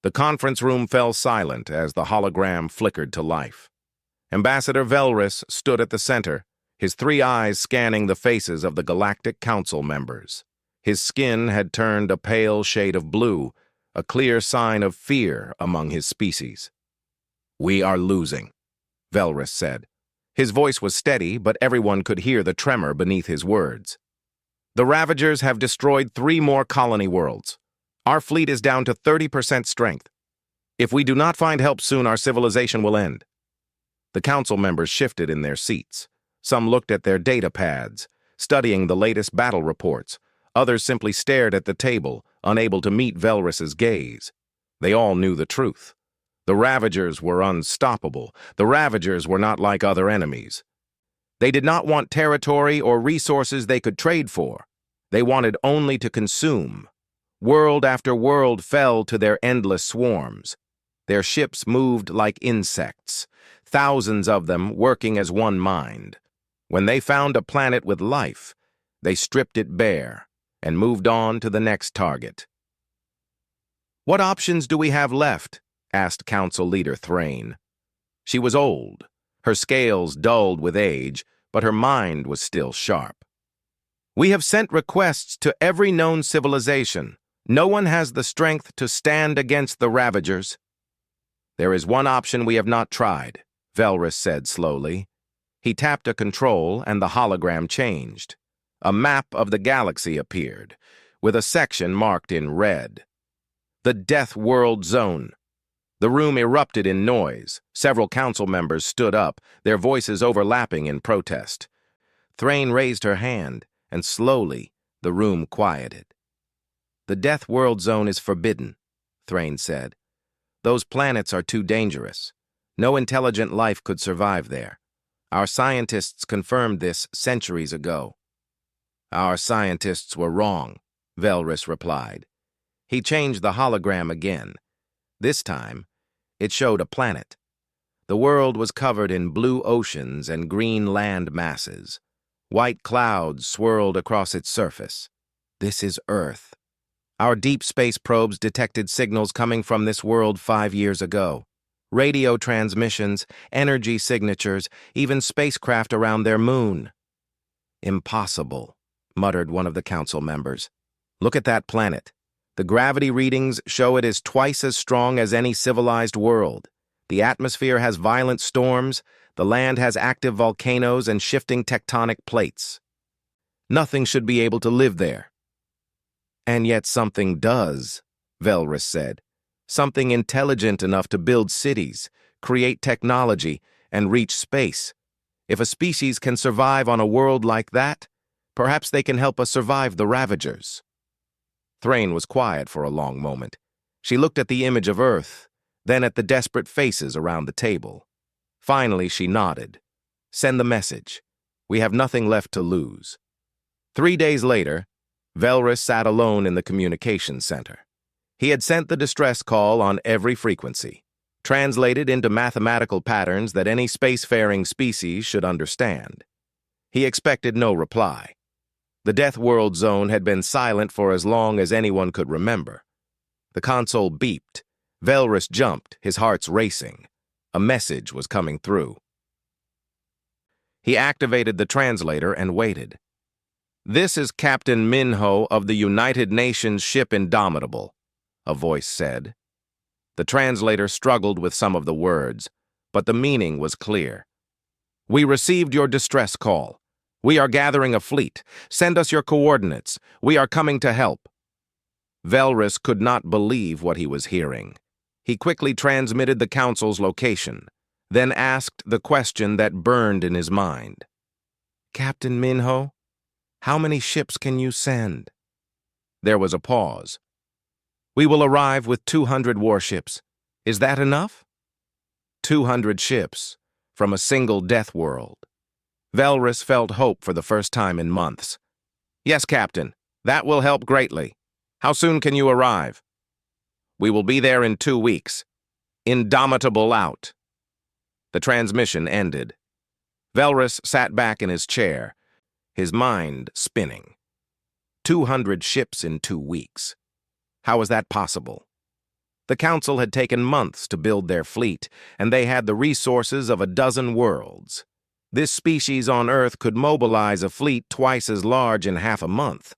The conference room fell silent as the hologram flickered to life. Ambassador Velrus stood at the center, his three eyes scanning the faces of the Galactic Council members. His skin had turned a pale shade of blue, a clear sign of fear among his species. "We are losing," Velrus said. His voice was steady, but everyone could hear the tremor beneath his words. "The Ravagers have destroyed 3 more colony worlds. Our fleet is down to 30% strength. If we do not find help soon, our civilization will end." The council members shifted in their seats. Some looked at their data pads, studying the latest battle reports. Others simply stared at the table, unable to meet Velrus's gaze. They all knew the truth. The Ravagers were unstoppable. The Ravagers were not like other enemies. They did not want territory or resources they could trade for. They wanted only to consume. World after world fell to their endless swarms. Their ships moved like insects, thousands of them working as one mind. When they found a planet with life, they stripped it bare and moved on to the next target. "What options do we have left?" asked Council Leader Thrain. She was old, her scales dulled with age, but her mind was still sharp. "We have sent requests to every known civilization. No one has the strength to stand against the Ravagers." "There is one option we have not tried," Velrus said slowly. He tapped a control and the hologram changed. A map of the galaxy appeared, with a section marked in red. "The Death World Zone." The room erupted in noise. Several council members stood up, their voices overlapping in protest. Thrain raised her hand, and slowly the room quieted. "The Death World Zone is forbidden," Thrain said. "Those planets are too dangerous. No intelligent life could survive there. Our scientists confirmed this centuries ago." "Our scientists were wrong," Velrus replied. He changed the hologram again. This time, it showed a planet. The world was covered in blue oceans and green land masses. White clouds swirled across its surface. "This is Earth. Our deep space probes detected signals coming from this world 5 years ago. Radio transmissions, energy signatures, even spacecraft around their moon." "Impossible," muttered one of the council members. "Look at that planet. The gravity readings show it is twice as strong as any civilized world. The atmosphere has violent storms, the land has active volcanoes and shifting tectonic plates. Nothing should be able to live there." "And yet something does," Velrus said. "Something intelligent enough to build cities, create technology, and reach space. If a species can survive on a world like that, perhaps they can help us survive the Ravagers." Thrain was quiet for a long moment. She looked at the image of Earth, then at the desperate faces around the table. Finally, she nodded. "Send the message. We have nothing left to lose." 3 days later, Velrus sat alone in the communications center. He had sent the distress call on every frequency, translated into mathematical patterns that any spacefaring species should understand. He expected no reply. The Death World Zone had been silent for as long as anyone could remember. The console beeped. Velrus jumped, his heart's racing. A message was coming through. He activated the translator and waited. "This is Captain Minho of the United Nations ship Indomitable," a voice said. The translator struggled with some of the words, but the meaning was clear. "We received your distress call. We are gathering a fleet. Send us your coordinates. We are coming to help." Velrus could not believe what he was hearing. He quickly transmitted the council's location, then asked the question that burned in his mind. "Captain Minho, how many ships can you send?" There was a pause. "We will arrive with 200 warships. Is that enough?" 200 ships from a single death world. Velrus felt hope for the first time in months. "Yes, Captain. That will help greatly. How soon can you arrive?" "We will be there in 2 weeks. Indomitable out." The transmission ended. Velrus sat back in his chair, his mind spinning. 200 ships in 2 weeks. How was that possible? The Council had taken months to build their fleet, and they had the resources of a dozen worlds. This species on Earth could mobilize a fleet twice as large in half a month.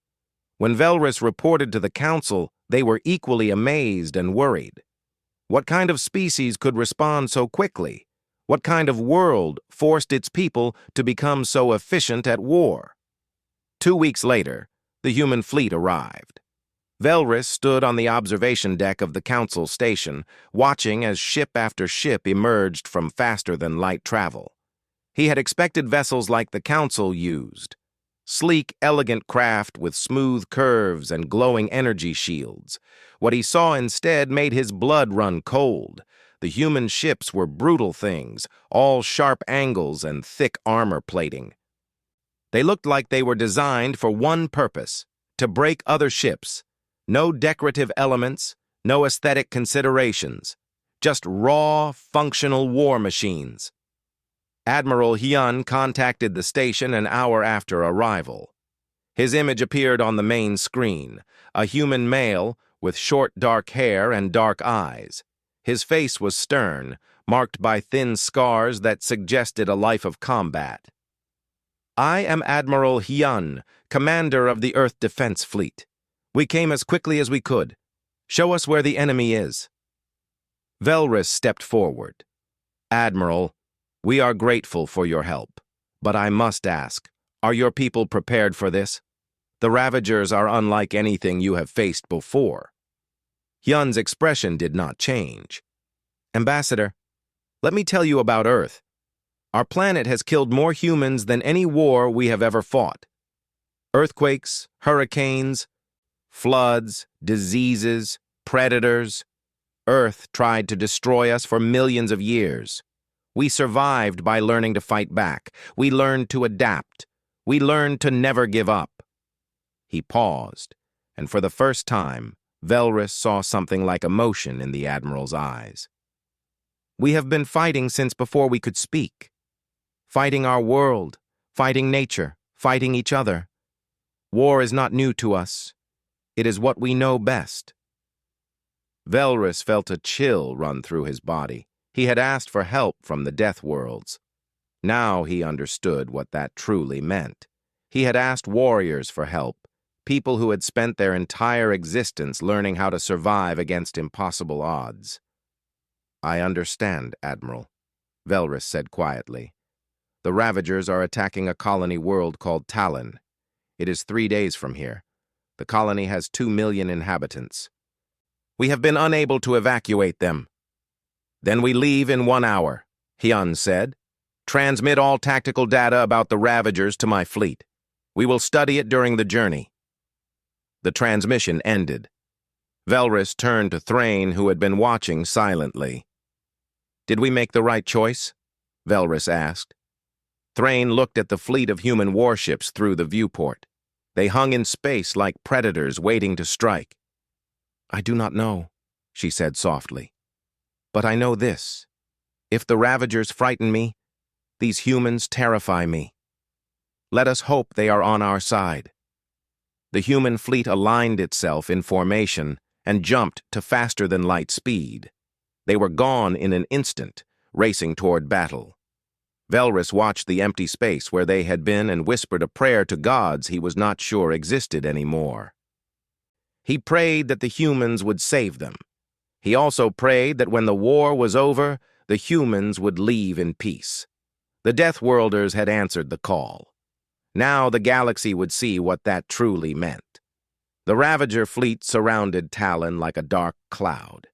When Velrus reported to the Council, they were equally amazed and worried. What kind of species could respond so quickly? What kind of world forced its people to become so efficient at war? 2 weeks later, the human fleet arrived. Velrus stood on the observation deck of the Council station, watching as ship after ship emerged from faster-than-light travel. He had expected vessels like the Council used. Sleek, elegant craft with smooth curves and glowing energy shields. What he saw instead made his blood run cold. The human ships were brutal things, all sharp angles and thick armor plating. They looked like they were designed for one purpose: to break other ships. No decorative elements, no aesthetic considerations. Just raw, functional war machines. Admiral Hyun contacted the station an hour after arrival. His image appeared on the main screen, a human male with short dark hair and dark eyes. His face was stern, marked by thin scars that suggested a life of combat. "I am Admiral Hyun, commander of the Earth Defense Fleet. We came as quickly as we could. Show us where the enemy is." Velrus stepped forward. "Admiral, we are grateful for your help, but I must ask, are your people prepared for this? The Ravagers are unlike anything you have faced before." Hyun's expression did not change. "Ambassador, let me tell you about Earth. Our planet has killed more humans than any war we have ever fought. Earthquakes, hurricanes, floods, diseases, predators. Earth tried to destroy us for millions of years. We survived by learning to fight back. We learned to adapt. We learned to never give up." He paused, and for the first time, Velrus saw something like emotion in the Admiral's eyes. "We have been fighting since before we could speak. Fighting our world, fighting nature, fighting each other. War is not new to us. It is what we know best." Velrus felt a chill run through his body. He had asked for help from the Death Worlds. Now he understood what that truly meant. He had asked warriors for help, people who had spent their entire existence learning how to survive against impossible odds. "I understand, Admiral," Velrus said quietly. "The Ravagers are attacking a colony world called Talon. It is 3 days from here. The colony has 2 million inhabitants. We have been unable to evacuate them." "Then we leave in 1 hour," Hyun said. "Transmit all tactical data about the Ravagers to my fleet. We will study it during the journey." The transmission ended. Velrus turned to Thrain, who had been watching silently. "Did we make the right choice?" Velrus asked. Thrain looked at the fleet of human warships through the viewport. They hung in space like predators waiting to strike. "I do not know," she said softly. "But I know this. If the Ravagers frighten me, these humans terrify me. Let us hope they are on our side." The human fleet aligned itself in formation and jumped to faster-than-light speed. They were gone in an instant, racing toward battle. Velrus watched the empty space where they had been and whispered a prayer to gods he was not sure existed anymore. He prayed that the humans would save them. He also prayed that when the war was over, the humans would leave in peace. The Death Worlders had answered the call. Now the galaxy would see what that truly meant. The Ravager fleet surrounded Talon like a dark cloud.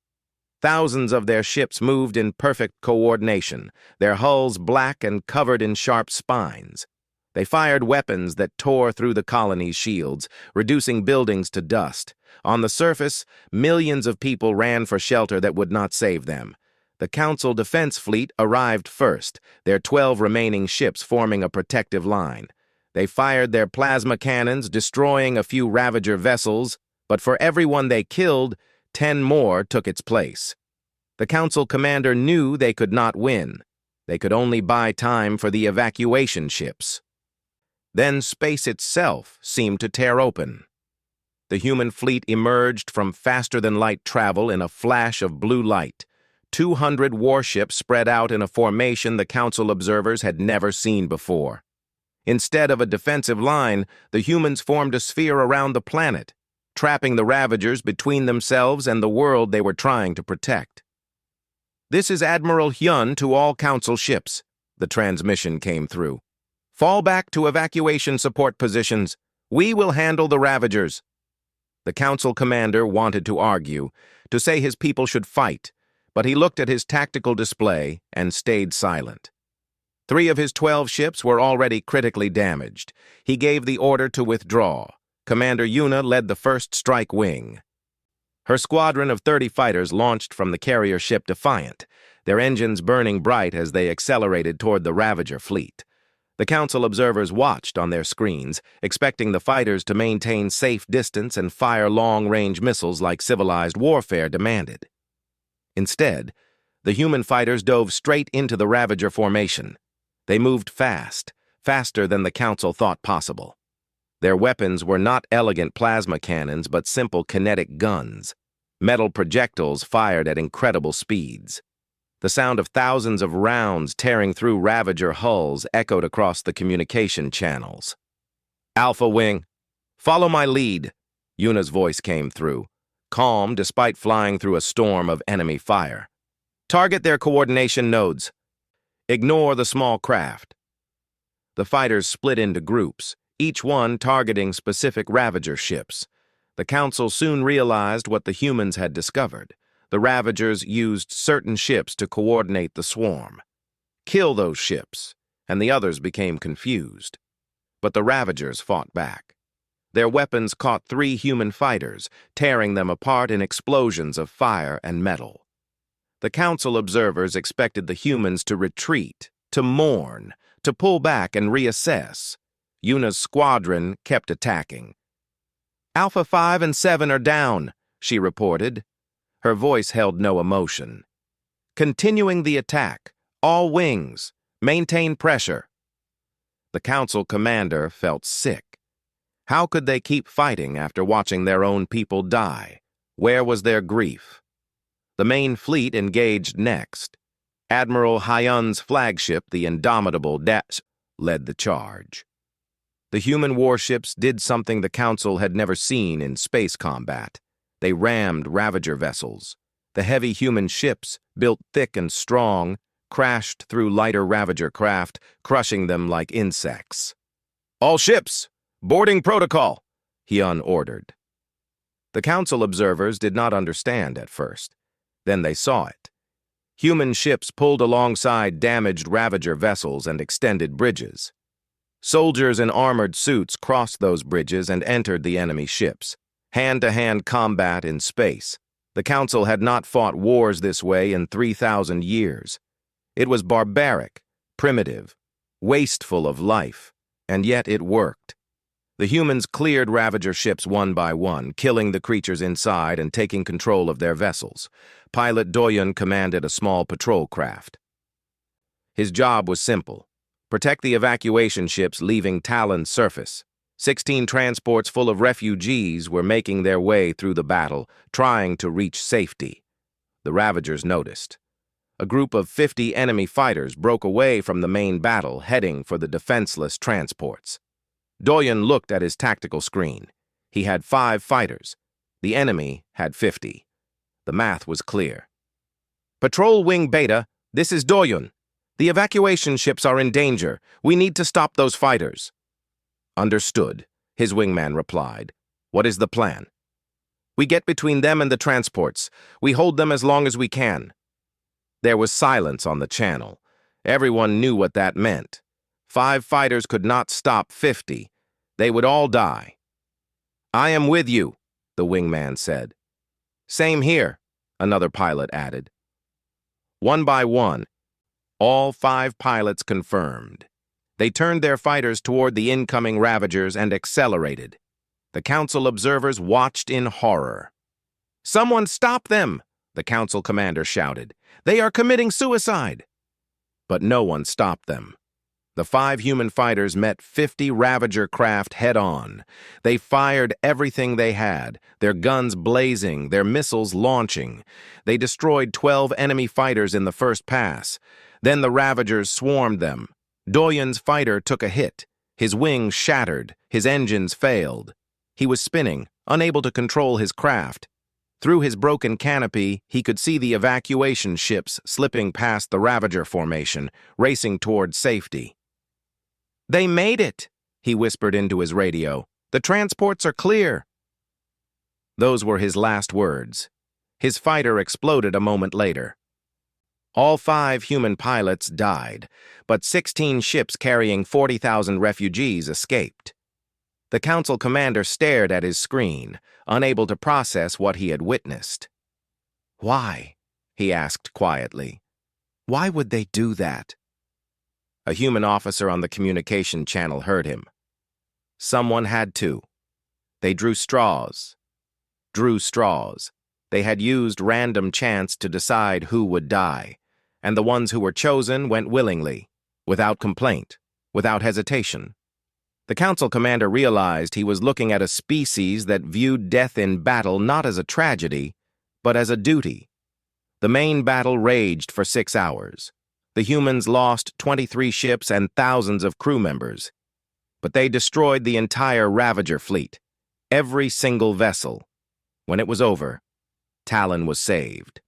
Thousands of their ships moved in perfect coordination, their hulls black and covered in sharp spines. They fired weapons that tore through the colony's shields, reducing buildings to dust. On the surface, millions of people ran for shelter that would not save them. The Council Defense Fleet arrived first, their 12 remaining ships forming a protective line. They fired their plasma cannons, destroying a few Ravager vessels, but for everyone they killed, 10 more took its place. The Council commander knew they could not win. They could only buy time for the evacuation ships. Then space itself seemed to tear open. The human fleet emerged from faster-than-light travel in a flash of blue light. 200 warships spread out in a formation the Council observers had never seen before. Instead of a defensive line, the humans formed a sphere around the planet, trapping the Ravagers between themselves and the world they were trying to protect. "This is Admiral Hyun to all Council ships," the transmission came through. "Fall back to evacuation support positions. We will handle the Ravagers." The Council commander wanted to argue, to say his people should fight, but he looked at his tactical display and stayed silent. 3 of his 12 ships were already critically damaged. He gave the order to withdraw. Commander Yuna led the first strike wing. Her squadron of 30 fighters launched from the carrier ship Defiant, their engines burning bright as they accelerated toward the Ravager fleet. The Council observers watched on their screens, expecting the fighters to maintain safe distance and fire long-range missiles like civilized warfare demanded. Instead, the human fighters dove straight into the Ravager formation. They moved fast, faster than the Council thought possible. Their weapons were not elegant plasma cannons, but simple kinetic guns, metal projectiles fired at incredible speeds. The sound of thousands of rounds tearing through Ravager hulls echoed across the communication channels. "Alpha Wing, follow my lead," Yuna's voice came through, calm despite flying through a storm of enemy fire. "Target their coordination nodes. Ignore the small craft." The fighters split into groups, each one targeting specific Ravager ships. The Council soon realized what the humans had discovered. The Ravagers used certain ships to coordinate the swarm. Kill those ships, and the others became confused. But the Ravagers fought back. Their weapons caught 3 human fighters, tearing them apart in explosions of fire and metal. The Council observers expected the humans to retreat, to mourn, to pull back and reassess. Yuna's squadron kept attacking. "Alpha 5 and 7 are down," she reported. Her voice held no emotion. "Continuing the attack. All wings. Maintain pressure." The Council commander felt sick. How could they keep fighting after watching their own people die? Where was their grief? The main fleet engaged next. Admiral Hyun's flagship, the indomitable Das, led the charge. The human warships did something the Council had never seen in space combat. They rammed Ravager vessels. The heavy human ships, built thick and strong, crashed through lighter Ravager craft, crushing them like insects. "All ships, boarding protocol," Hyun ordered. The Council observers did not understand at first. Then they saw it. Human ships pulled alongside damaged Ravager vessels and extended bridges. Soldiers in armored suits crossed those bridges and entered the enemy ships. Hand-to-hand combat in space. The Council had not fought wars this way in 3,000 years. It was barbaric, primitive, wasteful of life, and yet it worked. The humans cleared Ravager ships one by one, killing the creatures inside and taking control of their vessels. Pilot Doyun commanded a small patrol craft. His job was simple: protect the evacuation ships leaving Talon's surface. 16 transports full of refugees were making their way through the battle, trying to reach safety. The Ravagers noticed. A group of 50 enemy fighters broke away from the main battle, heading for the defenseless transports. Doyun looked at his tactical screen. He had 5 fighters. The enemy had 50. The math was clear. "Patrol Wing Beta, this is Doyun. The evacuation ships are in danger. We need to stop those fighters." "Understood," his wingman replied. "What is the plan?" "We get between them and the transports. We hold them as long as we can." There was silence on the channel. Everyone knew what that meant. 5 fighters could not stop 50. They would all die. "I am with you," the wingman said. "Same here," another pilot added. One by one, all 5 pilots confirmed. They turned their fighters toward the incoming Ravagers and accelerated. The Council observers watched in horror. "Someone stop them!" the Council commander shouted. "They are committing suicide!" But no one stopped them. The 5 human fighters met 50 Ravager craft head-on. They fired everything they had, their guns blazing, their missiles launching. They destroyed 12 enemy fighters in the first pass. Then the Ravagers swarmed them. Doyen's fighter took a hit. His wings shattered, his engines failed. He was spinning, unable to control his craft. Through his broken canopy, he could see the evacuation ships slipping past the Ravager formation, racing toward safety. "They made it," he whispered into his radio. "The transports are clear." Those were his last words. His fighter exploded a moment later. All 5 human pilots died, but 16 ships carrying 40,000 refugees escaped. The Council commander stared at his screen, unable to process what he had witnessed. "Why?" he asked quietly. "Why would they do that?" A human officer on the communication channel heard him. Someone had to. They drew straws. They had used random chance to decide who would die, and the ones who were chosen went willingly, without complaint, without hesitation. The Council commander realized he was looking at a species that viewed death in battle not as a tragedy, but as a duty. The main battle raged for 6 hours. The humans lost 23 ships and thousands of crew members. But they destroyed the entire Ravager fleet, every single vessel. When it was over, Talon was saved.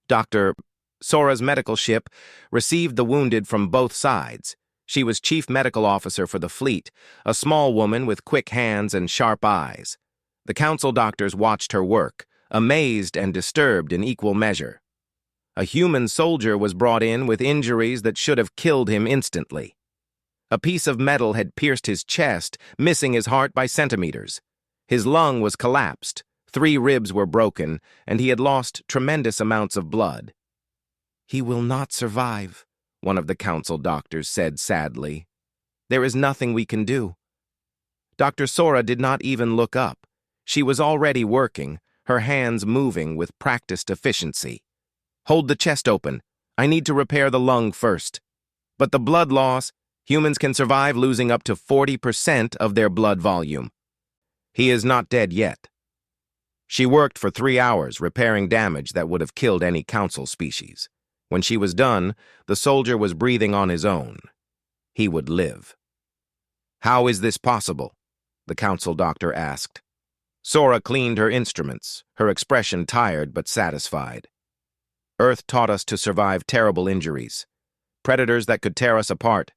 Dr. Sora's medical ship received the wounded from both sides. She was chief medical officer for the fleet, a small woman with quick hands and sharp eyes. The Council doctors watched her work, amazed and disturbed in equal measure. A human soldier was brought in with injuries that should have killed him instantly. A piece of metal had pierced his chest, missing his heart by centimeters. His lung was collapsed, 3 ribs were broken, and he had lost tremendous amounts of blood. "He will not survive," one of the Council doctors said sadly. "There is nothing we can do." Dr. Sora did not even look up. She was already working, her hands moving with practiced efficiency. "Hold the chest open. I need to repair the lung first." "But the blood loss, humans can survive losing up to 40% of their blood volume." "He is not dead yet." She worked for 3 hours repairing damage that would have killed any Council species. When she was done, the soldier was breathing on his own. He would live. "How is this possible?" the Council doctor asked. Sora cleaned her instruments, her expression tired but satisfied. "Earth taught us to survive terrible injuries. Predators that could tear us apart,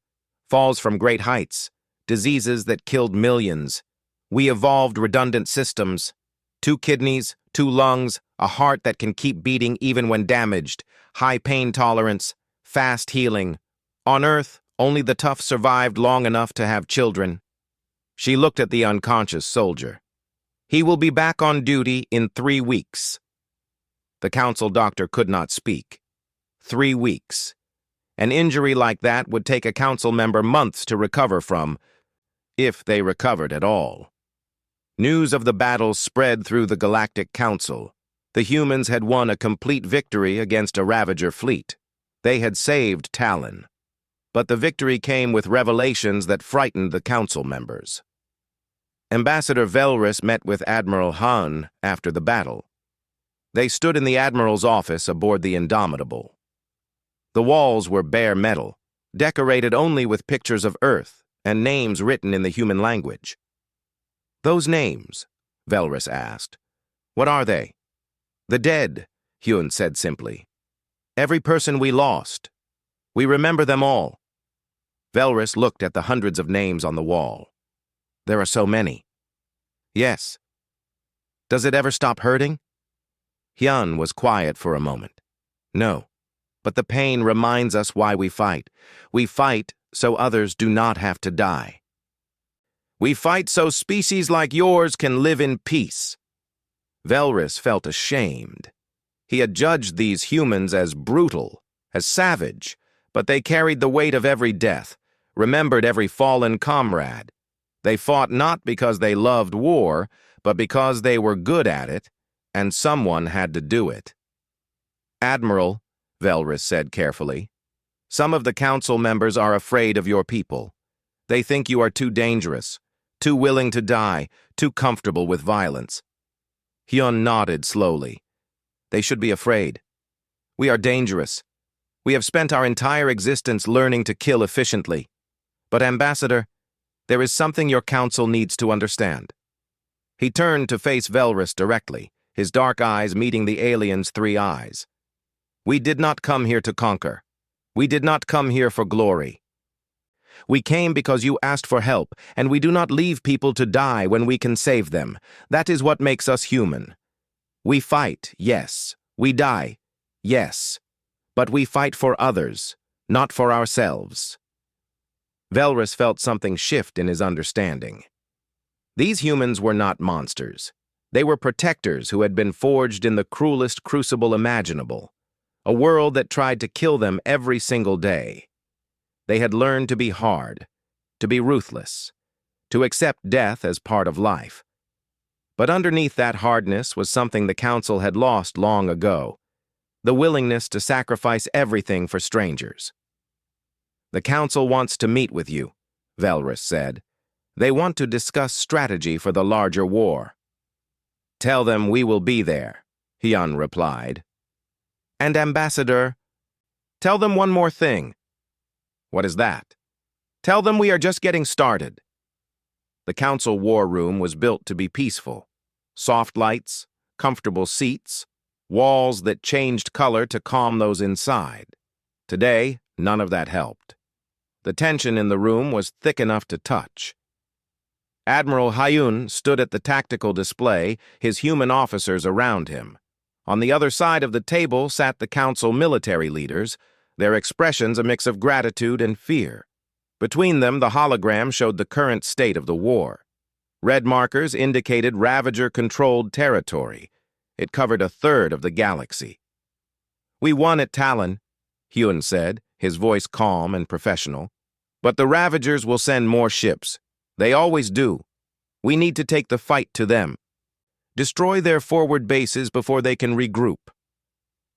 falls from great heights, diseases that killed millions. We evolved redundant systems. 2 kidneys, 2 lungs, a heart that can keep beating even when damaged, high pain tolerance, fast healing. On Earth, only the tough survived long enough to have children." She looked at the unconscious soldier. "He will be back on duty in 3 weeks. The Council doctor could not speak. 3 weeks. An injury like that would take a Council member months to recover from, if they recovered at all. News of the battle spread through the Galactic Council. The humans had won a complete victory against a Ravager fleet. They had saved Talon. But the victory came with revelations that frightened the Council members. Ambassador Velrus met with Admiral Han after the battle. They stood in the Admiral's office aboard the Indomitable. The walls were bare metal, decorated only with pictures of Earth and names written in the human language. "Those names?" Velrus asked. "What are they?" "The dead," Hyun said simply. "Every person we lost. We remember them all." Velrus looked at the hundreds of names on the wall. "There are so many." "Yes." "Does it ever stop hurting?" Hyun was quiet for a moment. "No, but the pain reminds us why we fight. We fight so others do not have to die. We fight so species like yours can live in peace." Velrus felt ashamed. He had judged these humans as brutal, as savage, but they carried the weight of every death, remembered every fallen comrade. They fought not because they loved war, but because they were good at it, and someone had to do it. "Admiral," Velrus said carefully, Some of the council members are afraid of your people. They think you are too dangerous, too willing to die, too comfortable with violence. Hyun nodded slowly. They should be afraid. We are dangerous. We have spent our entire existence learning to kill efficiently. But, Ambassador, there is something your council needs to understand. He turned to face Velrus directly, his dark eyes meeting the alien's three eyes. We did not come here to conquer. We did not come here for glory. We came because you asked for help, and we do not leave people to die when we can save them. That is what makes us human. We fight, yes. We die, yes. But we fight for others, not for ourselves. Velrus felt something shift in his understanding. These humans were not monsters. They were protectors who had been forged in the cruelest crucible imaginable, a world that tried to kill them every single day. They had learned to be hard, to be ruthless, to accept death as part of life. But underneath that hardness was something the Council had lost long ago, the willingness to sacrifice everything for strangers. The Council wants to meet with you, Velrus said. They want to discuss strategy for the larger war. Tell them we will be there, Hyun replied. And Ambassador, tell them one more thing. What is that? Tell them we are just getting started. The council war room was built to be peaceful. Soft lights, comfortable seats, walls that changed color to calm those inside. Today, none of that helped. The tension in the room was thick enough to touch. Admiral Hyun stood at the tactical display, his human officers around him. On the other side of the table sat the council military leaders, their expressions a mix of gratitude and fear. Between them, the hologram showed the current state of the war. Red markers indicated Ravager-controlled territory. It covered a third of the galaxy. We won at Talon, Hyun said, his voice calm and professional. But the Ravagers will send more ships. They always do. We need to take the fight to them. Destroy their forward bases before they can regroup.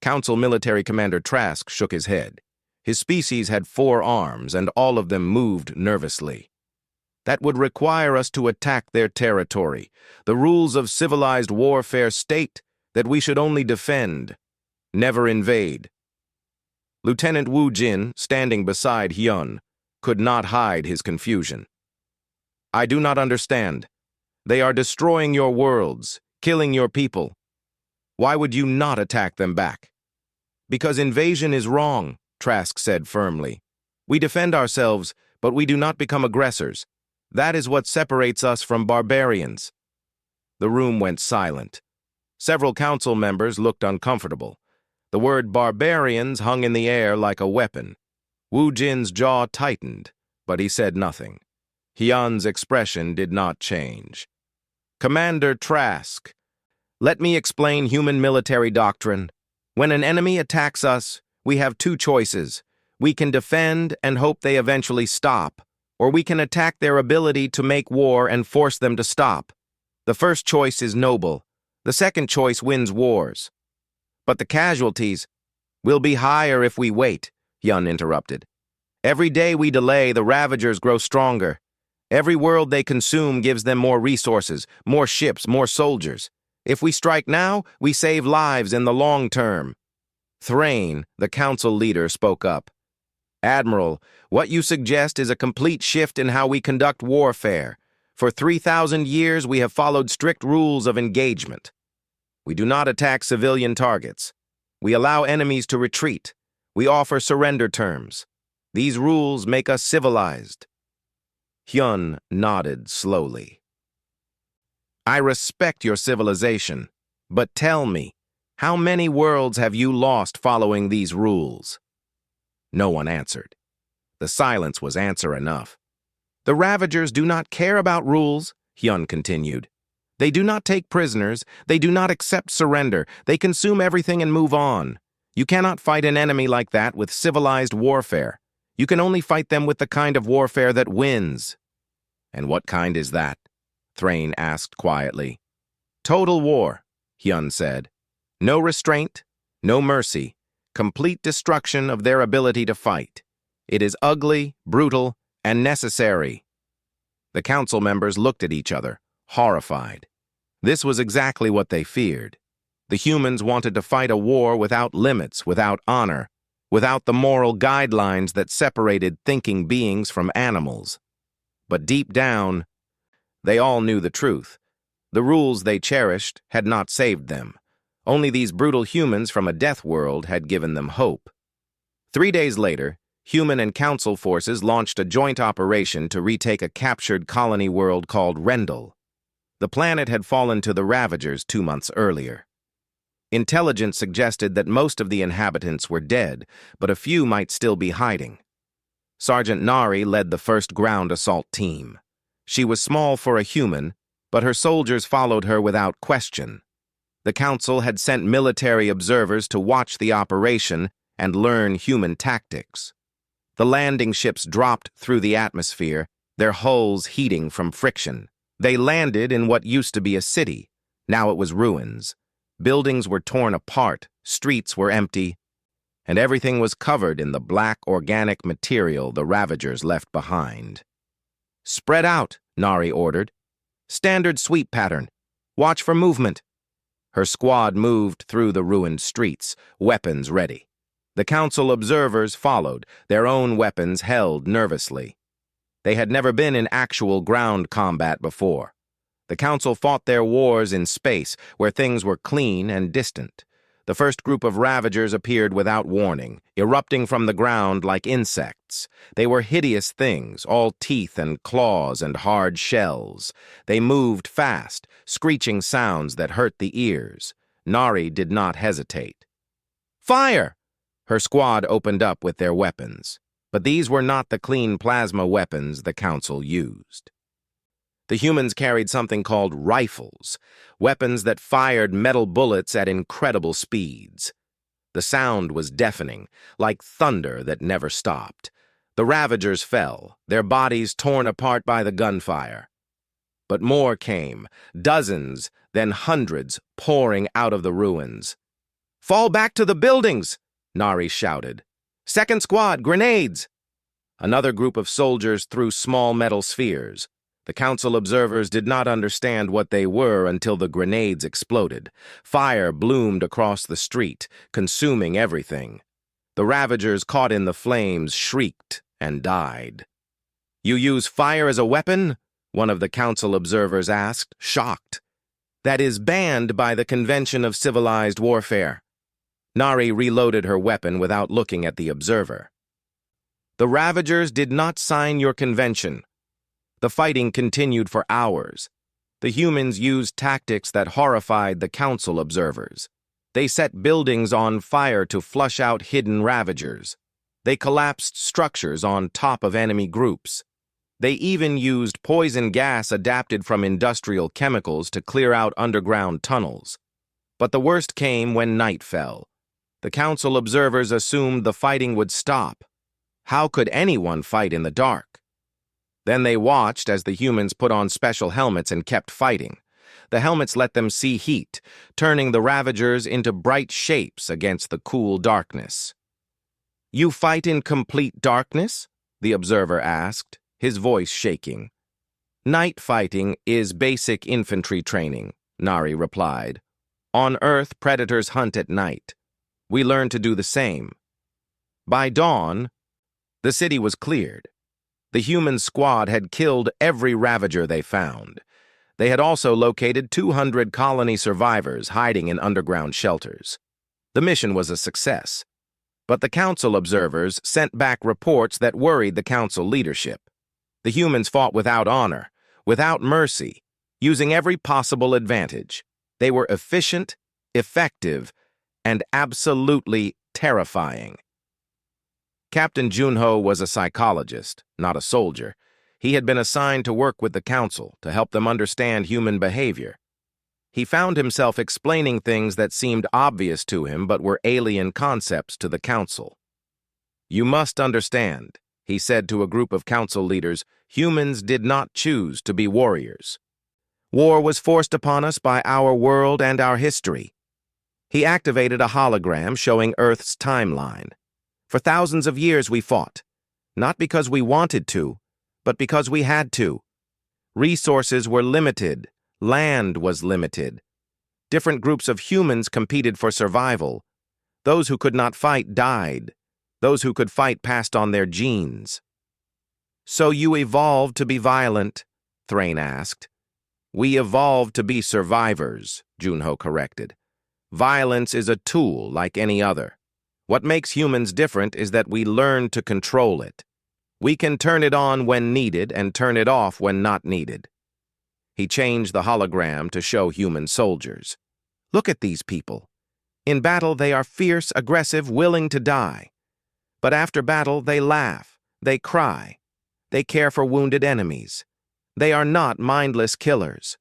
Council Military Commander Trask shook his head. His species had 4 arms, and all of them moved nervously. That would require us to attack their territory. The rules of civilized warfare state that we should only defend, never invade. Lieutenant Wu Jin, standing beside Hyun, could not hide his confusion. I do not understand. They are destroying your worlds, killing your people. Why would you not attack them back? Because invasion is wrong, Trask said firmly. We defend ourselves, but we do not become aggressors. That is what separates us from barbarians. The room went silent. Several council members looked uncomfortable. The word barbarians hung in the air like a weapon. Wu Jin's jaw tightened, but he said nothing. Hyun's expression did not change. Commander Trask, let me explain human military doctrine. When an enemy attacks us, we have 2 choices. We can defend and hope they eventually stop, or we can attack their ability to make war and force them to stop. The first choice is noble. The second choice wins wars. But the casualties will be higher if we wait, Hyun interrupted. Every day we delay, the Ravagers grow stronger. Every world they consume gives them more resources, more ships, more soldiers. If we strike now, we save lives in the long term. Thrain, the council leader, spoke up. Admiral, what you suggest is a complete shift in how we conduct warfare. For 3,000 years, we have followed strict rules of engagement. We do not attack civilian targets. We allow enemies to retreat. We offer surrender terms. These rules make us civilized. Hyun nodded slowly. I respect your civilization, but tell me, how many worlds have you lost following these rules? No one answered. The silence was answer enough. The Ravagers do not care about rules, Hyun continued. They do not take prisoners. They do not accept surrender. They consume everything and move on. You cannot fight an enemy like that with civilized warfare. You can only fight them with the kind of warfare that wins. And what kind is that? Thrain asked quietly. Total war, Hyun said. No restraint, no mercy. complete destruction of their ability to fight. It is ugly, brutal, and necessary. The council members looked at each other, horrified. This was exactly what they feared. The humans wanted to fight a war without limits, without honor, without the moral guidelines that separated thinking beings from animals. But deep down, they all knew the truth. The rules they cherished had not saved them. Only these brutal humans from a death world had given them hope. 3 days later, human and council forces launched a joint operation to retake a captured colony world called Rendell. The planet had fallen to the Ravagers 2 months earlier. Intelligence suggested that most of the inhabitants were dead, but a few might still be hiding. Sergeant Nari led the first ground assault team. She was small for a human, but her soldiers followed her without question. The council had sent military observers to watch the operation and learn human tactics. The landing ships dropped through the atmosphere, their hulls heating from friction. They landed in what used to be a city. Now it was ruins. Buildings were torn apart, streets were empty, and everything was covered in the black organic material the Ravagers left behind. "Spread out," Nari ordered. "Standard sweep pattern. Watch for movement." Her squad moved through the ruined streets, weapons ready. The council observers followed, their own weapons held nervously. They had never been in actual ground combat before. The council fought their wars in space, where things were clean and distant. The first group of Ravagers appeared without warning, erupting from the ground like insects. They were hideous things, all teeth and claws and hard shells. They moved fast, screeching sounds that hurt the ears. Nari did not hesitate. "Fire!" Her squad opened up with their weapons. But these were not the clean plasma weapons the council used. The humans carried something called rifles, weapons that fired metal bullets at incredible speeds. The sound was deafening, like thunder that never stopped. The Ravagers fell, their bodies torn apart by the gunfire. But more came, dozens, then hundreds, pouring out of the ruins. "Fall back to the buildings!" Nari shouted. "Second squad, grenades!" Another group of soldiers threw small metal spheres. The council observers did not understand what they were until the grenades exploded. Fire bloomed across the street, consuming everything. The Ravagers caught in the flames shrieked and died. "You use fire as a weapon?" one of the council observers asked, shocked. "That is banned by the Convention of Civilized Warfare." Nari reloaded her weapon without looking at the observer. "The Ravagers did not sign your convention." The fighting continued for hours. The humans used tactics that horrified the council observers. They set buildings on fire to flush out hidden Ravagers. They collapsed structures on top of enemy groups. They even used poison gas adapted from industrial chemicals to clear out underground tunnels. But the worst came when night fell. The council observers assumed the fighting would stop. How could anyone fight in the dark? Then they watched as the humans put on special helmets and kept fighting. The helmets let them see heat, turning the Ravagers into bright shapes against the cool darkness. "You fight in complete darkness?" the observer asked, his voice shaking. "Night fighting is basic infantry training," Nari replied. "On Earth, predators hunt at night. We learn to do the same." By dawn, the city was cleared. The human squad had killed every Ravager they found. They had also located 200 colony survivors hiding in underground shelters. The mission was a success. But the council observers sent back reports that worried the council leadership. The humans fought without honor, without mercy, using every possible advantage. They were efficient, effective, and absolutely terrifying. Captain Junho was a psychologist, not a soldier. He had been assigned to work with the council to help them understand human behavior. He found himself explaining things that seemed obvious to him but were alien concepts to the council. "You must understand," he said to a group of council leaders, "humans did not choose to be warriors. War was forced upon us by our world and our history. He activated a hologram showing Earth's timeline. For thousands of years we fought, not because we wanted to, but because we had to. Resources were limited, land was limited. Different groups of humans competed for survival. Those who could not fight died. Those who could fight passed on their genes. "So you evolved to be violent?" Thrain asked. "We evolved to be survivors," Junho corrected. "Violence is a tool like any other. What makes humans different is that we learn to control it. We can turn it on when needed and turn it off when not needed." He changed the hologram to show human soldiers. "Look at these people. In battle, they are fierce, aggressive, willing to die. But after battle, they laugh, they cry, they care for wounded enemies. They are not mindless killers.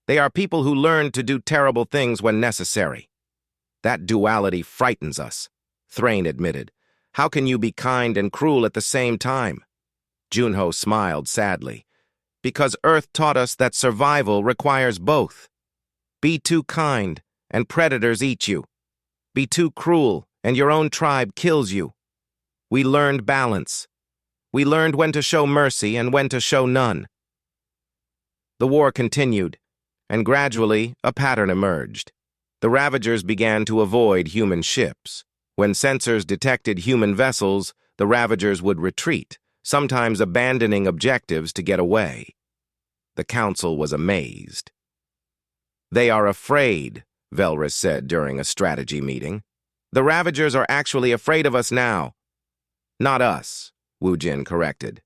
They are people who learn to do terrible things when necessary." "That duality frightens us," Thrain admitted. "How can you be kind and cruel at the same time?" Junho smiled sadly. "Because Earth taught us that survival requires both. Be too kind, and predators eat you. Be too cruel, and your own tribe kills you. We learned balance. We learned when to show mercy and when to show none." The war continued, and gradually a pattern emerged. The Ravagers began to avoid human ships. When sensors detected human vessels, the Ravagers would retreat, sometimes abandoning objectives to get away. The Council was amazed. "They are afraid," Velrus said during a strategy meeting. "The Ravagers are actually afraid of us now." "Not us," Wu Jin corrected.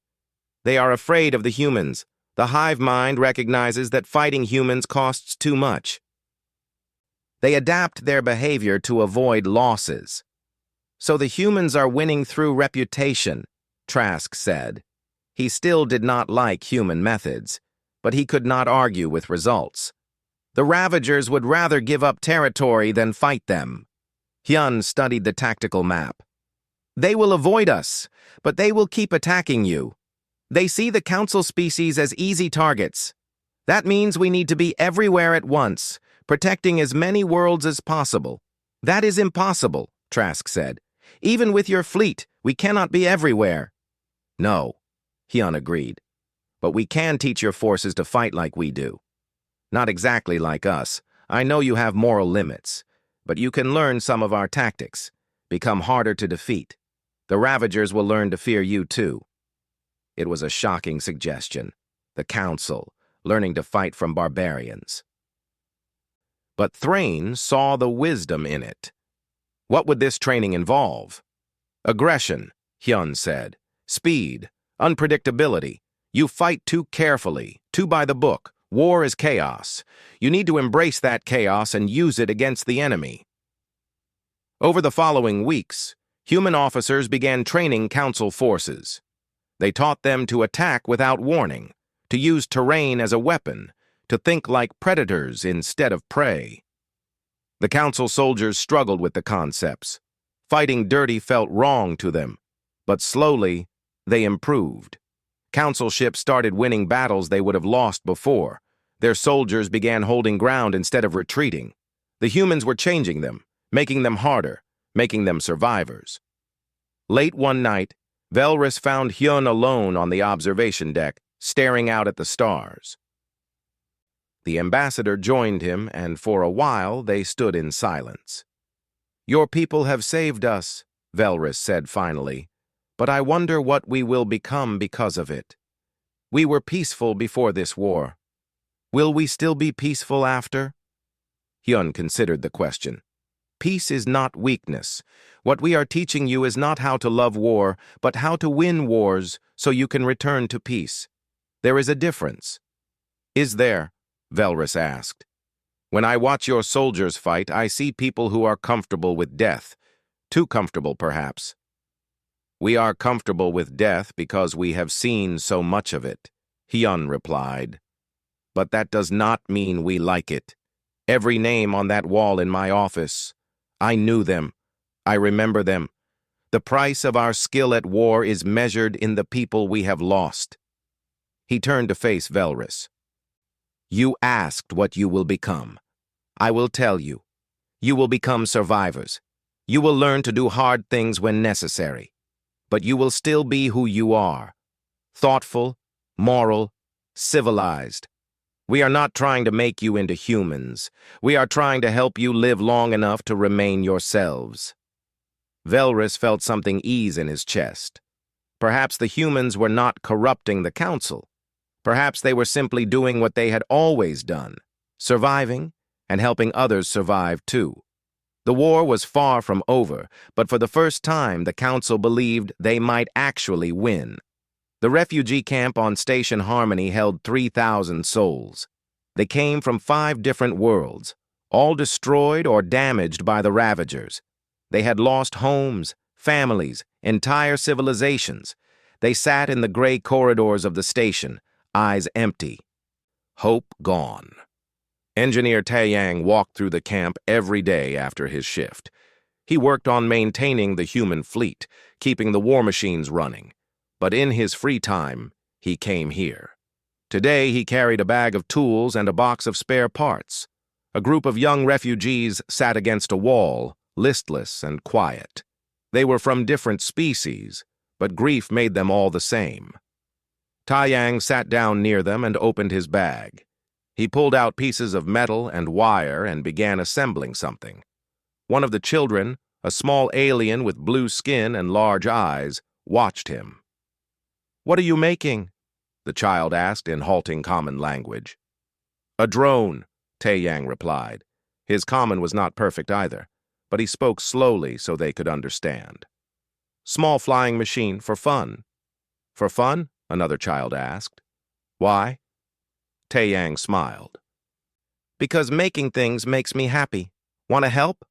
"They are afraid of the humans. The hive mind recognizes that fighting humans costs too much. They adapt their behavior to avoid losses. So the humans are winning through reputation," Trask said. He still did not like human methods, but he could not argue with results. "The Ravagers would rather give up territory than fight them." Hyun studied the tactical map. "They will avoid us, but they will keep attacking you. They see the Council species as easy targets. That means we need to be everywhere at once, protecting as many worlds as possible." "That is impossible," Trask said. "Even with your fleet, we cannot be everywhere." "No," Hyun agreed. "But we can teach your forces to fight like we do. Not exactly like us. I know you have moral limits, but you can learn some of our tactics, become harder to defeat. The Ravagers will learn to fear you too." It was a shocking suggestion. The Council, learning to fight from barbarians. But Thrain saw the wisdom in it. "What would this training involve?" "Aggression," Hyun said. "Speed, unpredictability. You fight too carefully, too by the book. War is chaos. You need to embrace that chaos and use it against the enemy." Over the following weeks, human officers began training Council forces. They taught them to attack without warning, to use terrain as a weapon, to think like predators instead of prey. The Council soldiers struggled with the concepts. Fighting dirty felt wrong to them, but slowly they improved. Council ships started winning battles they would have lost before. Their soldiers began holding ground instead of retreating. The humans were changing them, making them harder, making them survivors. Late one night, Velrus found Hyun alone on the observation deck, staring out at the stars. The ambassador joined him, and for a while they stood in silence. "Your people have saved us," Velrus said finally, "but I wonder what we will become because of it. We were peaceful before this war. Will we still be peaceful after?" Hyun considered the question. "Peace is not weakness. What we are teaching you is not how to love war, but how to win wars so you can return to peace. There is a difference." "Is there?" Velrus asked. "When I watch your soldiers fight, I see people who are comfortable with death. Too comfortable, perhaps." "We are comfortable with death because we have seen so much of it," Hyun replied. "But that does not mean we like it. Every name on that wall in my office, I knew them. I remember them. The price of our skill at war is measured in the people we have lost." He turned to face Velrus. "You asked what you will become. I will tell you. You will become survivors. You will learn to do hard things when necessary. But you will still be who you are. Thoughtful, moral, civilized. We are not trying to make you into humans. We are trying to help you live long enough to remain yourselves. Velrus felt something ease in his chest. Perhaps the humans were not corrupting the council. Perhaps they were simply doing what they had always done, surviving and helping others survive too. The war was far from over, but for the first time the council believed they might actually win. The refugee camp on Station Harmony held 3,000 souls. They came from 5 different worlds, all destroyed or damaged by the Ravagers. They had lost homes, families, entire civilizations. They sat in the gray corridors of the station, eyes empty. Hope gone. Engineer Taeyang walked through the camp every day after his shift. He worked on maintaining the human fleet, keeping the war machines running. But in his free time, he came here. Today, he carried a bag of tools and a box of spare parts. A group of young refugees sat against a wall, listless and quiet. They were from different species, but grief made them all the same. Taeyang sat down near them and opened his bag. He pulled out pieces of metal and wire and began assembling something. One of the children, a small alien with blue skin and large eyes, watched him. "What are you making?" the child asked in halting common language. "A drone," Taeyang replied. His common was not perfect either, but he spoke slowly so they could understand. "Small flying machine for fun." "For fun?" another child asked. "Why?" Taeyang smiled. "Because making things makes me happy. Want to help?"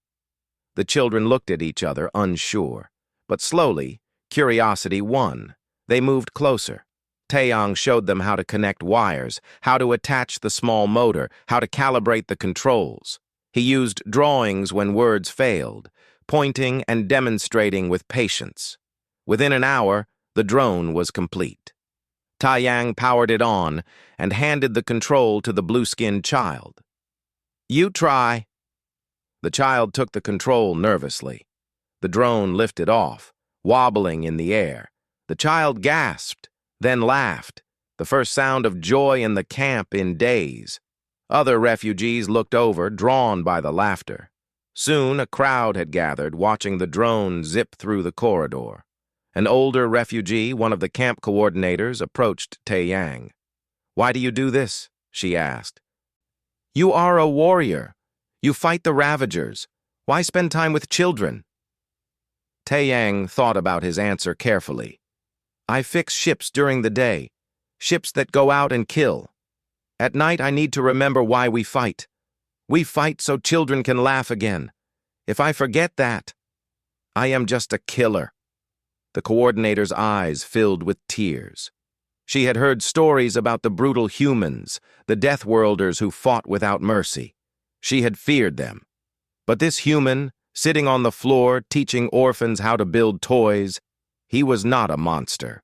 The children looked at each other, unsure. But slowly, curiosity won. They moved closer. Taeyang showed them how to connect wires, how to attach the small motor, how to calibrate the controls. He used drawings when words failed, pointing and demonstrating with patience. Within an hour, the drone was complete. Taeyang powered it on and handed the control to the blue-skinned child. "You try." The child took the control nervously. The drone lifted off, wobbling in the air. The child gasped, then laughed, the first sound of joy in the camp in days. Other refugees looked over, drawn by the laughter. Soon a crowd had gathered, watching the drone zip through the corridor. An older refugee, one of the camp coordinators, approached Taeyang. "Why do you do this?" she asked. "You are a warrior. You fight the Ravagers. Why spend time with children?" Taeyang thought about his answer carefully. "I fix ships during the day, ships that go out and kill. At night I need to remember why we fight. We fight so children can laugh again. If I forget that, I am just a killer." The coordinator's eyes filled with tears. She had heard stories about the brutal humans, the Death Worlders who fought without mercy. She had feared them. But this human, sitting on the floor teaching orphans how to build toys, he was not a monster.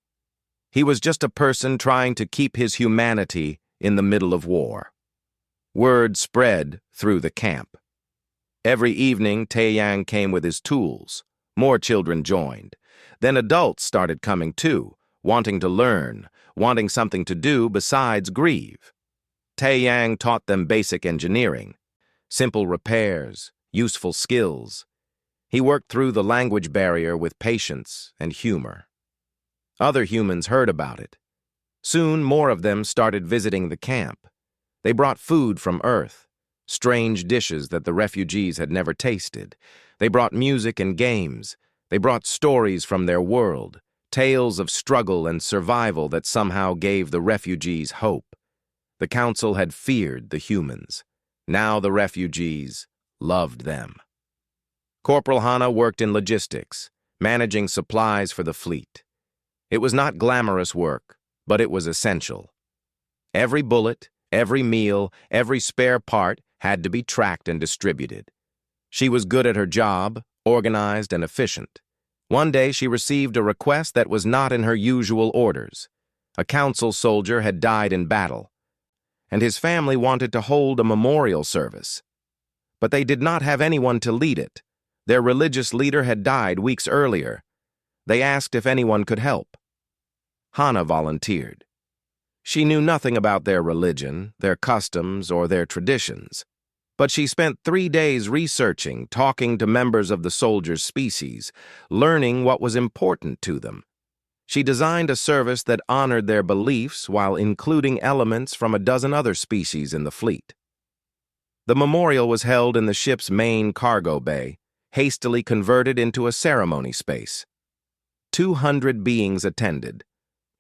He was just a person trying to keep his humanity in the middle of war. Word spread through the camp. Every evening, Taeyang came with his tools. More children joined. Then adults started coming too, wanting to learn, wanting something to do besides grieve. Taeyang taught them basic engineering, simple repairs, useful skills. He worked through the language barrier with patience and humor. Other humans heard about it. Soon more of them started visiting the camp. They brought food from Earth, strange dishes that the refugees had never tasted. They brought music and games. They brought stories from their world, tales of struggle and survival that somehow gave the refugees hope. The council had feared the humans. Now the refugees loved them. Corporal Hana worked in logistics, managing supplies for the fleet. It was not glamorous work, but it was essential. Every bullet, every meal, every spare part had to be tracked and distributed. She was good at her job, organized and efficient. One day she received a request that was not in her usual orders. A council soldier had died in battle, and his family wanted to hold a memorial service. But they did not have anyone to lead it. Their religious leader had died weeks earlier. They asked if anyone could help. Hana volunteered. She knew nothing about their religion, their customs, or their traditions. But she spent 3 days researching, talking to members of the soldiers' species, learning what was important to them. She designed a service that honored their beliefs while including elements from a dozen other species in the fleet. The memorial was held in the ship's main cargo bay, hastily converted into a ceremony space. 200 beings attended,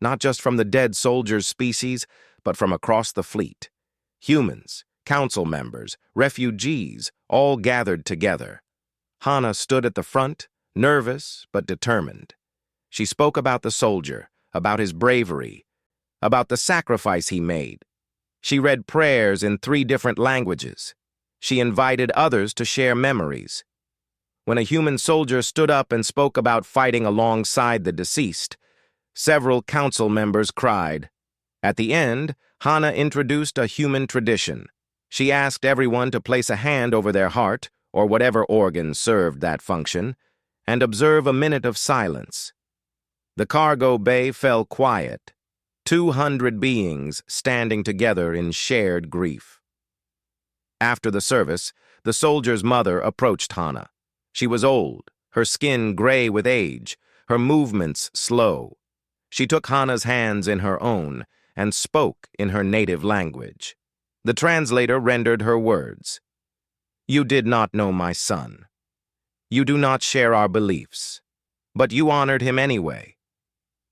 not just from the dead soldiers' species, but from across the fleet. Humans, council members, refugees, all gathered together. Hana stood at the front, nervous but determined. She spoke about the soldier, about his bravery, about the sacrifice he made. She read prayers in 3 different languages. She invited others to share memories. When a human soldier stood up and spoke about fighting alongside the deceased, several council members cried. At the end, Hana introduced a human tradition. She asked everyone to place a hand over their heart, or whatever organ served that function, and observe a minute of silence. The cargo bay fell quiet, 200 beings standing together in shared grief. After the service, the soldier's mother approached Hana. She was old, her skin gray with age, her movements slow. She took Hana's hands in her own and spoke in her native language. The translator rendered her words. "You did not know my son. You do not share our beliefs, but you honored him anyway.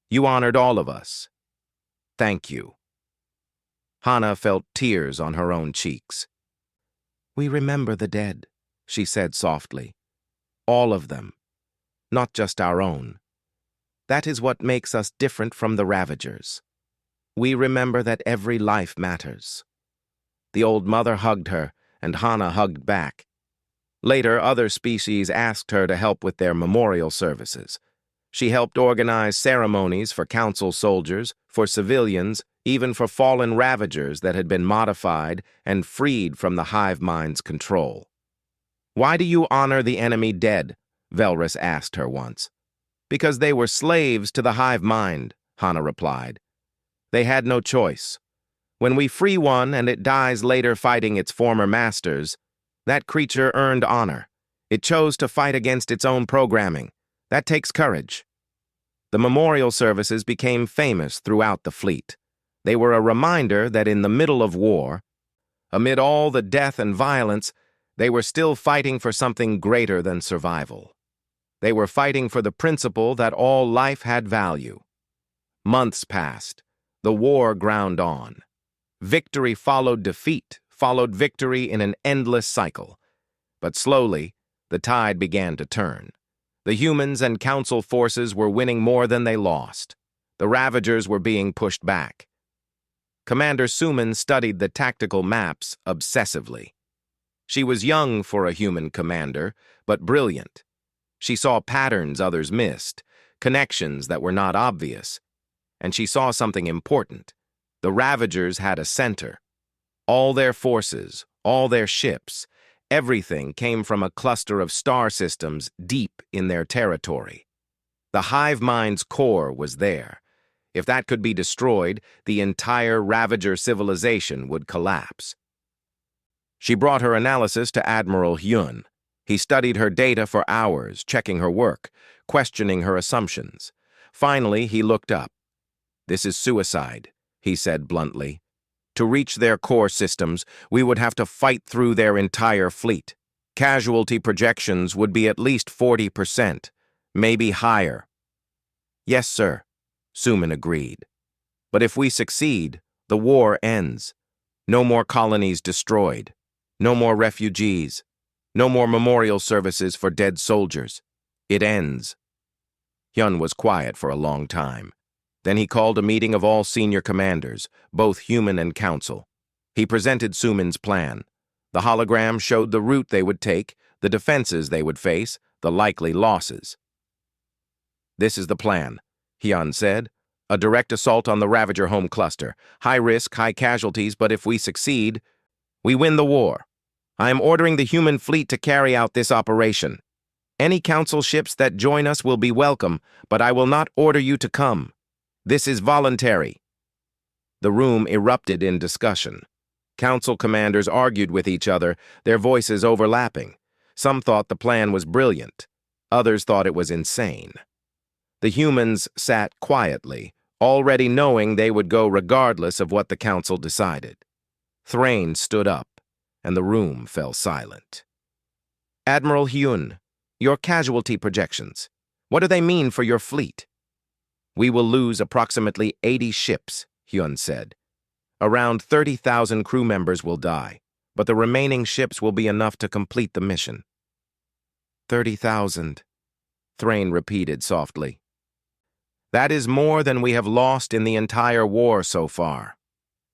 You honored all of us. Thank you." Hana felt tears on her own cheeks. "We remember the dead," she said softly. "All of them, not just our own. That is what makes us different from the Ravagers. We remember that every life matters." The old mother hugged her, and Hana hugged back. Later, other species asked her to help with their memorial services. She helped organize ceremonies for council soldiers, for civilians, even for fallen Ravagers that had been modified and freed from the hive mind's control. "Why do you honor the enemy dead?" Velrus asked her once. "Because they were slaves to the hive mind," Hana replied. "They had no choice. When we free one and it dies later fighting its former masters, that creature earned honor. It chose to fight against its own programming. That takes courage." The memorial services became famous throughout the fleet. They were a reminder that in the middle of war, amid all the death and violence, they were still fighting for something greater than survival. They were fighting for the principle that all life had value. Months passed. The war ground on. Victory followed defeat, followed victory in an endless cycle. But slowly, the tide began to turn. The humans and council forces were winning more than they lost. The Ravagers were being pushed back. Commander Suman studied the tactical maps obsessively. She was young for a human commander, but brilliant. She saw patterns others missed, connections that were not obvious. And she saw something important. The Ravagers had a center. All their forces, all their ships, everything came from a cluster of star systems deep in their territory. The hive mind's core was there. If that could be destroyed, the entire Ravager civilization would collapse. She brought her analysis to Admiral Hyun. He studied her data for hours, checking her work, questioning her assumptions. Finally, he looked up. "This is suicide," he said bluntly. "To reach their core systems, we would have to fight through their entire fleet. Casualty projections would be at least 40%, maybe higher." "Yes, sir," Suman agreed. "But if we succeed, the war ends. No more colonies destroyed. No more refugees. No more memorial services for dead soldiers. It ends." Hyun was quiet for a long time. Then he called a meeting of all senior commanders, both human and council. He presented Suman's plan. The hologram showed the route they would take, the defenses they would face, the likely losses. "This is the plan," Hyun said. "A direct assault on the Ravager home cluster. High risk, high casualties, but if we succeed, we win the war." I am ordering the human fleet to carry out this operation. Any council ships that join us will be welcome, but I will not order you to come. This is voluntary." The room erupted in discussion. Council commanders argued with each other, their voices overlapping. Some thought the plan was brilliant. Others thought it was insane. The humans sat quietly, already knowing they would go regardless of what the council decided. Thrain stood up, and the room fell silent. "Admiral Hyun, your casualty projections. What do they mean for your fleet?" "We will lose approximately 80 ships," Hyun said. "Around 30,000 crew members will die, but the remaining ships will be enough to complete the mission." 30,000, Thrain repeated softly. "That is more than we have lost in the entire war so far."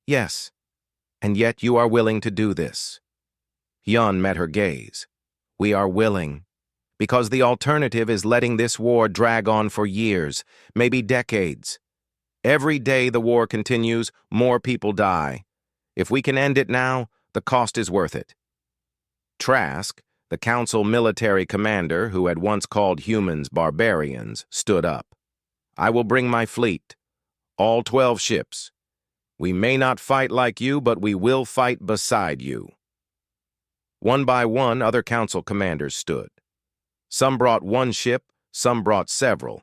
"Yes, and yet you are willing to do this." Hyun met her gaze. "We are willing, because the alternative is letting this war drag on for years, maybe decades. Every day the war continues, more people die. If we can end it now, the cost is worth it." Trask, the council military commander who had once called humans barbarians, stood up. "I will bring my fleet, all 12 ships. We may not fight like you, but we will fight beside you." One by one, other council commanders stood. Some brought one ship, some brought several.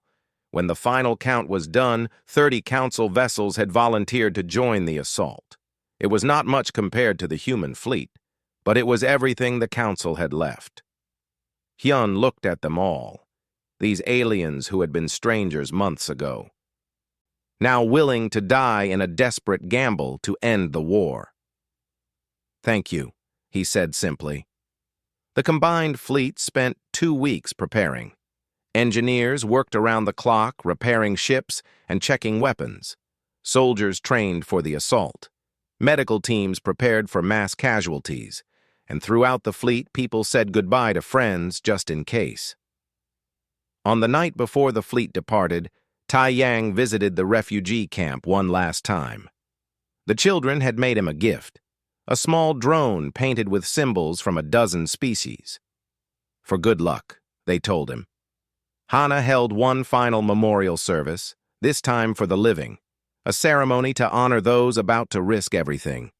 When the final count was done, 30 council vessels had volunteered to join the assault. It was not much compared to the human fleet, but it was everything the council had left. Hyun looked at them all, these aliens who had been strangers months ago, now willing to die in a desperate gamble to end the war. "Thank you," he said simply. The combined fleet spent 2 weeks preparing. Engineers worked around the clock, repairing ships and checking weapons. Soldiers trained for the assault. Medical teams prepared for mass casualties. And throughout the fleet, people said goodbye to friends just in case. On the night before the fleet departed, Tai Yang visited the refugee camp one last time. The children had made him a gift, a small drone painted with symbols from a dozen species. For good luck, they told him. Hana held one final memorial service, this time for the living, a ceremony to honor those about to risk everything.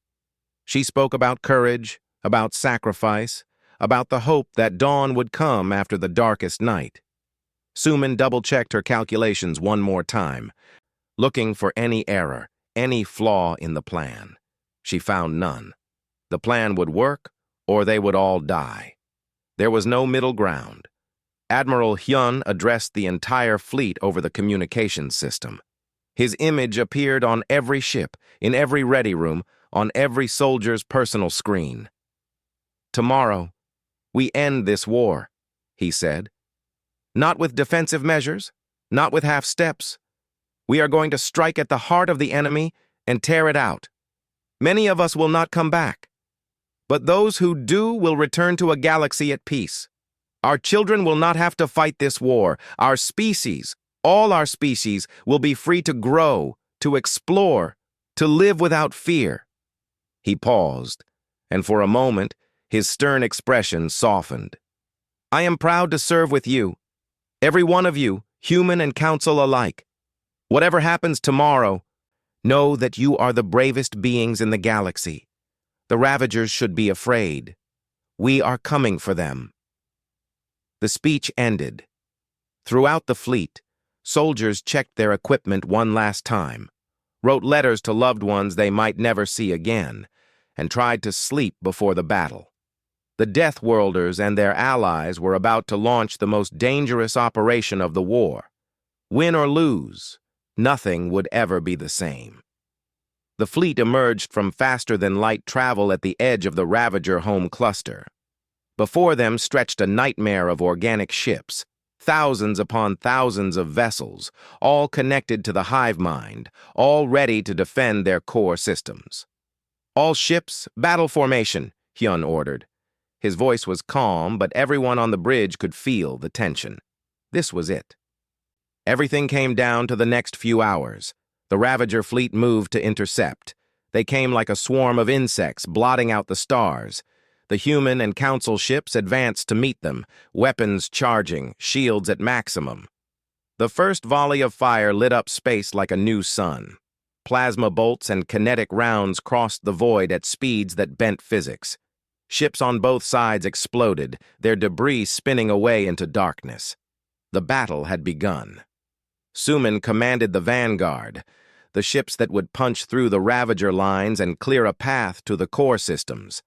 She spoke about courage, about sacrifice, about the hope that dawn would come after the darkest night. Suman double-checked her calculations one more time, looking for any error, any flaw in the plan. She found none. The plan would work, or they would all die. There was no middle ground. Admiral Hyun addressed the entire fleet over the communications system. His image appeared on every ship, in every ready room, on every soldier's personal screen. "Tomorrow, we end this war," he said. "Not with defensive measures, not with half-steps. We are going to strike at the heart of the enemy and tear it out. Many of us will not come back. But those who do will return to a galaxy at peace. Our children will not have to fight this war. Our species, all our species, will be free to grow, to explore, to live without fear." He paused, and for a moment, his stern expression softened. "I am proud to serve with you, every one of you, human and council alike. Whatever happens tomorrow, know that you are the bravest beings in the galaxy. The Ravagers should be afraid. We are coming for them." The speech ended. Throughout the fleet, soldiers checked their equipment one last time, wrote letters to loved ones they might never see again, and tried to sleep before the battle. The Death Worlders and their allies were about to launch the most dangerous operation of the war. Win or lose, nothing would ever be the same. The fleet emerged from faster-than-light travel at the edge of the Ravager home cluster. Before them stretched a nightmare of organic ships, thousands upon thousands of vessels, all connected to the hive mind, all ready to defend their core systems. "All ships, battle formation," Hyun ordered. His voice was calm, but everyone on the bridge could feel the tension. This was it. Everything came down to the next few hours. The Ravager fleet moved to intercept. They came like a swarm of insects, blotting out the stars. The human and council ships advanced to meet them, weapons charging, shields at maximum. The first volley of fire lit up space like a new sun. Plasma bolts and kinetic rounds crossed the void at speeds that bent physics. Ships on both sides exploded, their debris spinning away into darkness. The battle had begun. Suman commanded the vanguard, the ships that would punch through the Ravager lines and clear a path to the core systems.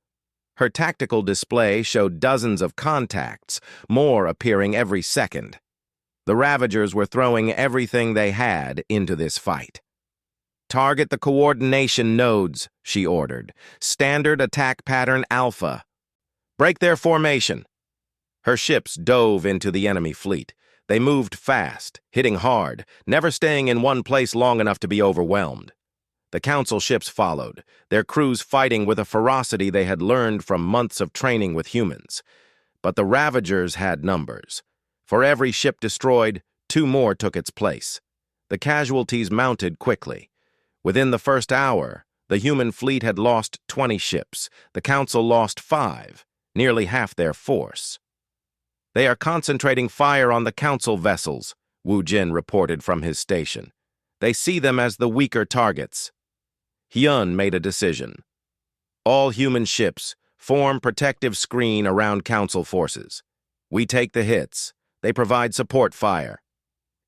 Her tactical display showed dozens of contacts, more appearing every second. The Ravagers were throwing everything they had into this fight. "Target the coordination nodes," she ordered. "Standard attack pattern Alpha. Break their formation." Her ships dove into the enemy fleet. They moved fast, hitting hard, never staying in one place long enough to be overwhelmed. The Council ships followed, their crews fighting with a ferocity they had learned from months of training with humans. But the Ravagers had numbers. For every ship destroyed, 2 more took its place. The casualties mounted quickly. Within the first hour, the human fleet had lost 20 ships. The Council lost 5, nearly half their force. "They are concentrating fire on the Council vessels," Wu Jin reported from his station. "They see them as the weaker targets." Hyun made a decision. "All human ships, form protective screen around Council forces. We take the hits. They provide support fire."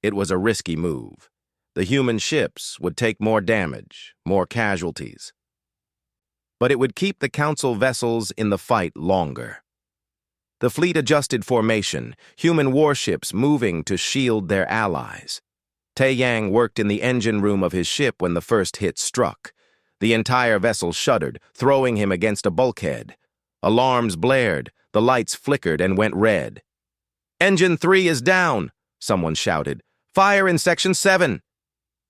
It was a risky move. The human ships would take more damage, more casualties. But it would keep the Council vessels in the fight longer. The fleet adjusted formation, human warships moving to shield their allies. Tae Yang worked in the engine room of his ship when the first hit struck. The entire vessel shuddered, throwing him against a bulkhead. Alarms blared, the lights flickered and went red. "Engine 3 is down," someone shouted. "Fire in Section 7.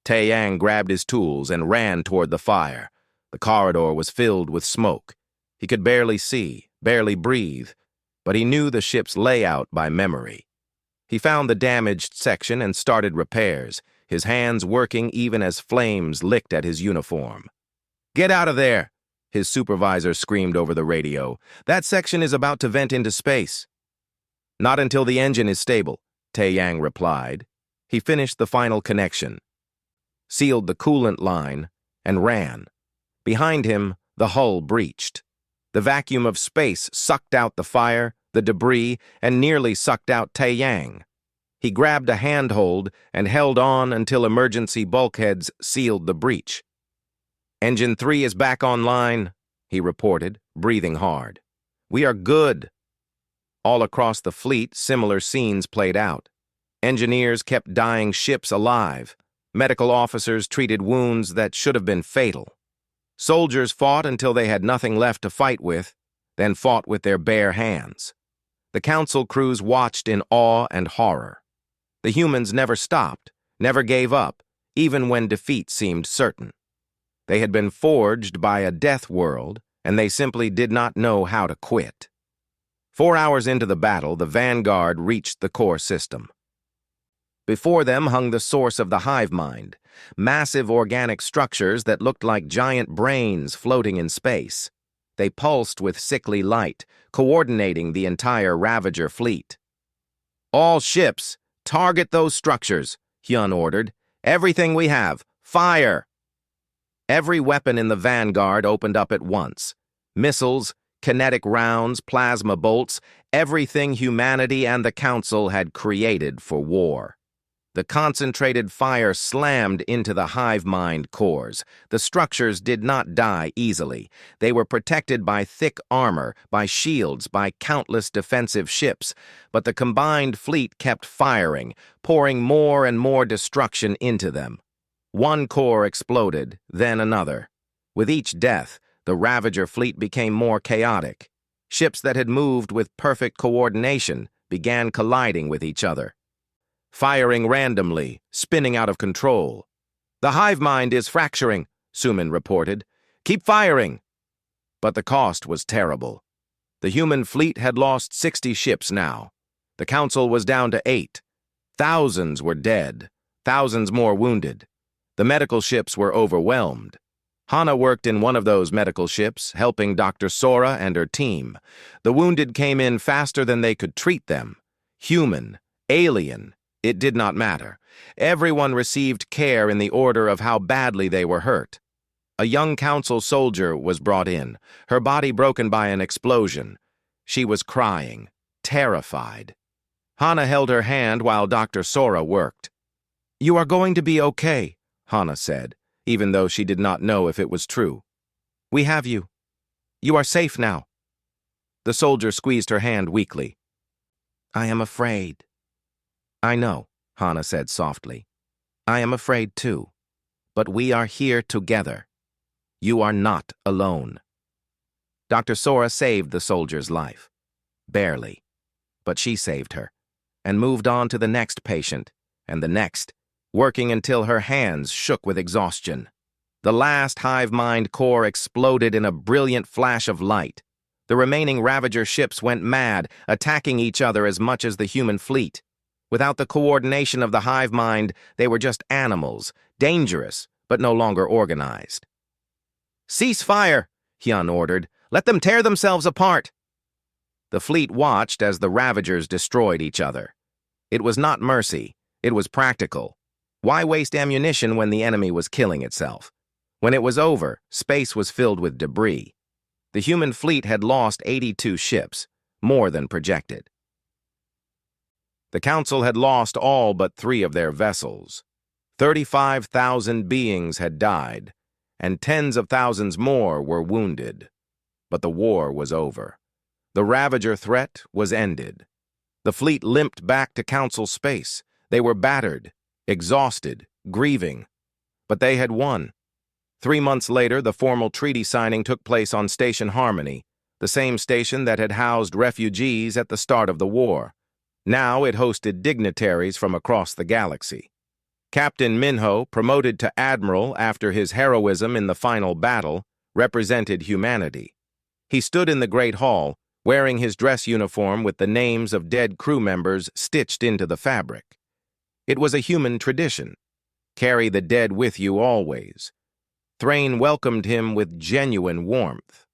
Tae Yang grabbed his tools and ran toward the fire. The corridor was filled with smoke. He could barely see, barely breathe, but he knew the ship's layout by memory. He found the damaged section and started repairs, his hands working even as flames licked at his uniform. "Get out of there!" his supervisor screamed over the radio. "That section is about to vent into space." "Not until the engine is stable," Tae Yang replied. He finished the final connection, sealed the coolant line, and ran. Behind him, the hull breached. The vacuum of space sucked out the fire, the debris, and nearly sucked out Tae Yang. He grabbed a handhold and held on until emergency bulkheads sealed the breach. "Engine 3 is back online," he reported, breathing hard. "We are good." All across the fleet, similar scenes played out. Engineers kept dying ships alive. Medical officers treated wounds that should have been fatal. Soldiers fought until they had nothing left to fight with, then fought with their bare hands. The Council crews watched in awe and horror. The humans never stopped, never gave up, even when defeat seemed certain. They had been forged by a death world, and they simply did not know how to quit. 4 hours into the battle, the vanguard reached the core system. Before them hung the source of the hive mind, massive organic structures that looked like giant brains floating in space. They pulsed with sickly light, coordinating the entire Ravager fleet. "All ships, target those structures," Hyun ordered. "Everything we have, fire!" Every weapon in the vanguard opened up at once. Missiles, kinetic rounds, plasma bolts, everything humanity and the Council had created for war. The concentrated fire slammed into the hive mind cores. The structures did not die easily. They were protected by thick armor, by shields, by countless defensive ships. But the combined fleet kept firing, pouring more and more destruction into them. One core exploded, then another. With each death, the Ravager fleet became more chaotic. Ships that had moved with perfect coordination began colliding with each other, firing randomly, spinning out of control. "The hive mind is fracturing," Suman reported. "Keep firing." But the cost was terrible. The human fleet had lost 60 ships now. The Council was down to 8. Thousands were dead, thousands more wounded. The medical ships were overwhelmed. Hana worked in one of those medical ships, helping Dr. Sora and her team. The wounded came in faster than they could treat them. Human, alien, it did not matter. Everyone received care in the order of how badly they were hurt. A young council soldier was brought in, her body broken by an explosion. She was crying, terrified. Hana held her hand while Dr. Sora worked. "You are going to be okay," Hana said, even though she did not know if it was true. "We have you. You are safe now." The soldier squeezed her hand weakly. "I am afraid." "I know," Hana said softly. "I am afraid too. But we are here together. You are not alone." Dr. Sora saved the soldier's life. Barely. But she saved her, and moved on to the next patient, and the next, working until her hands shook with exhaustion. The last hive mind core exploded in a brilliant flash of light. The remaining Ravager ships went mad, attacking each other as much as the human fleet. Without the coordination of the hive mind, they were just animals, dangerous, but no longer organized. "Cease fire," Hyun ordered. "Let them tear themselves apart." The fleet watched as the Ravagers destroyed each other. It was not mercy, it was practical. Why waste ammunition when the enemy was killing itself? When it was over, space was filled with debris. The human fleet had lost 82 ships, more than projected. The Council had lost all but 3 of their vessels. 35,000 beings had died, and tens of thousands more were wounded. But the war was over. The Ravager threat was ended. The fleet limped back to Council space. They were battered, exhausted, grieving. But they had won. 3 months later, the formal treaty signing took place on Station Harmony, the same station that had housed refugees at the start of the war. Now it hosted dignitaries from across the galaxy. Captain Minho, promoted to Admiral after his heroism in the final battle, represented humanity. He stood in the Great Hall, wearing his dress uniform with the names of dead crew members stitched into the fabric. It was a human tradition. Carry the dead with you always. Thrain welcomed him with genuine warmth.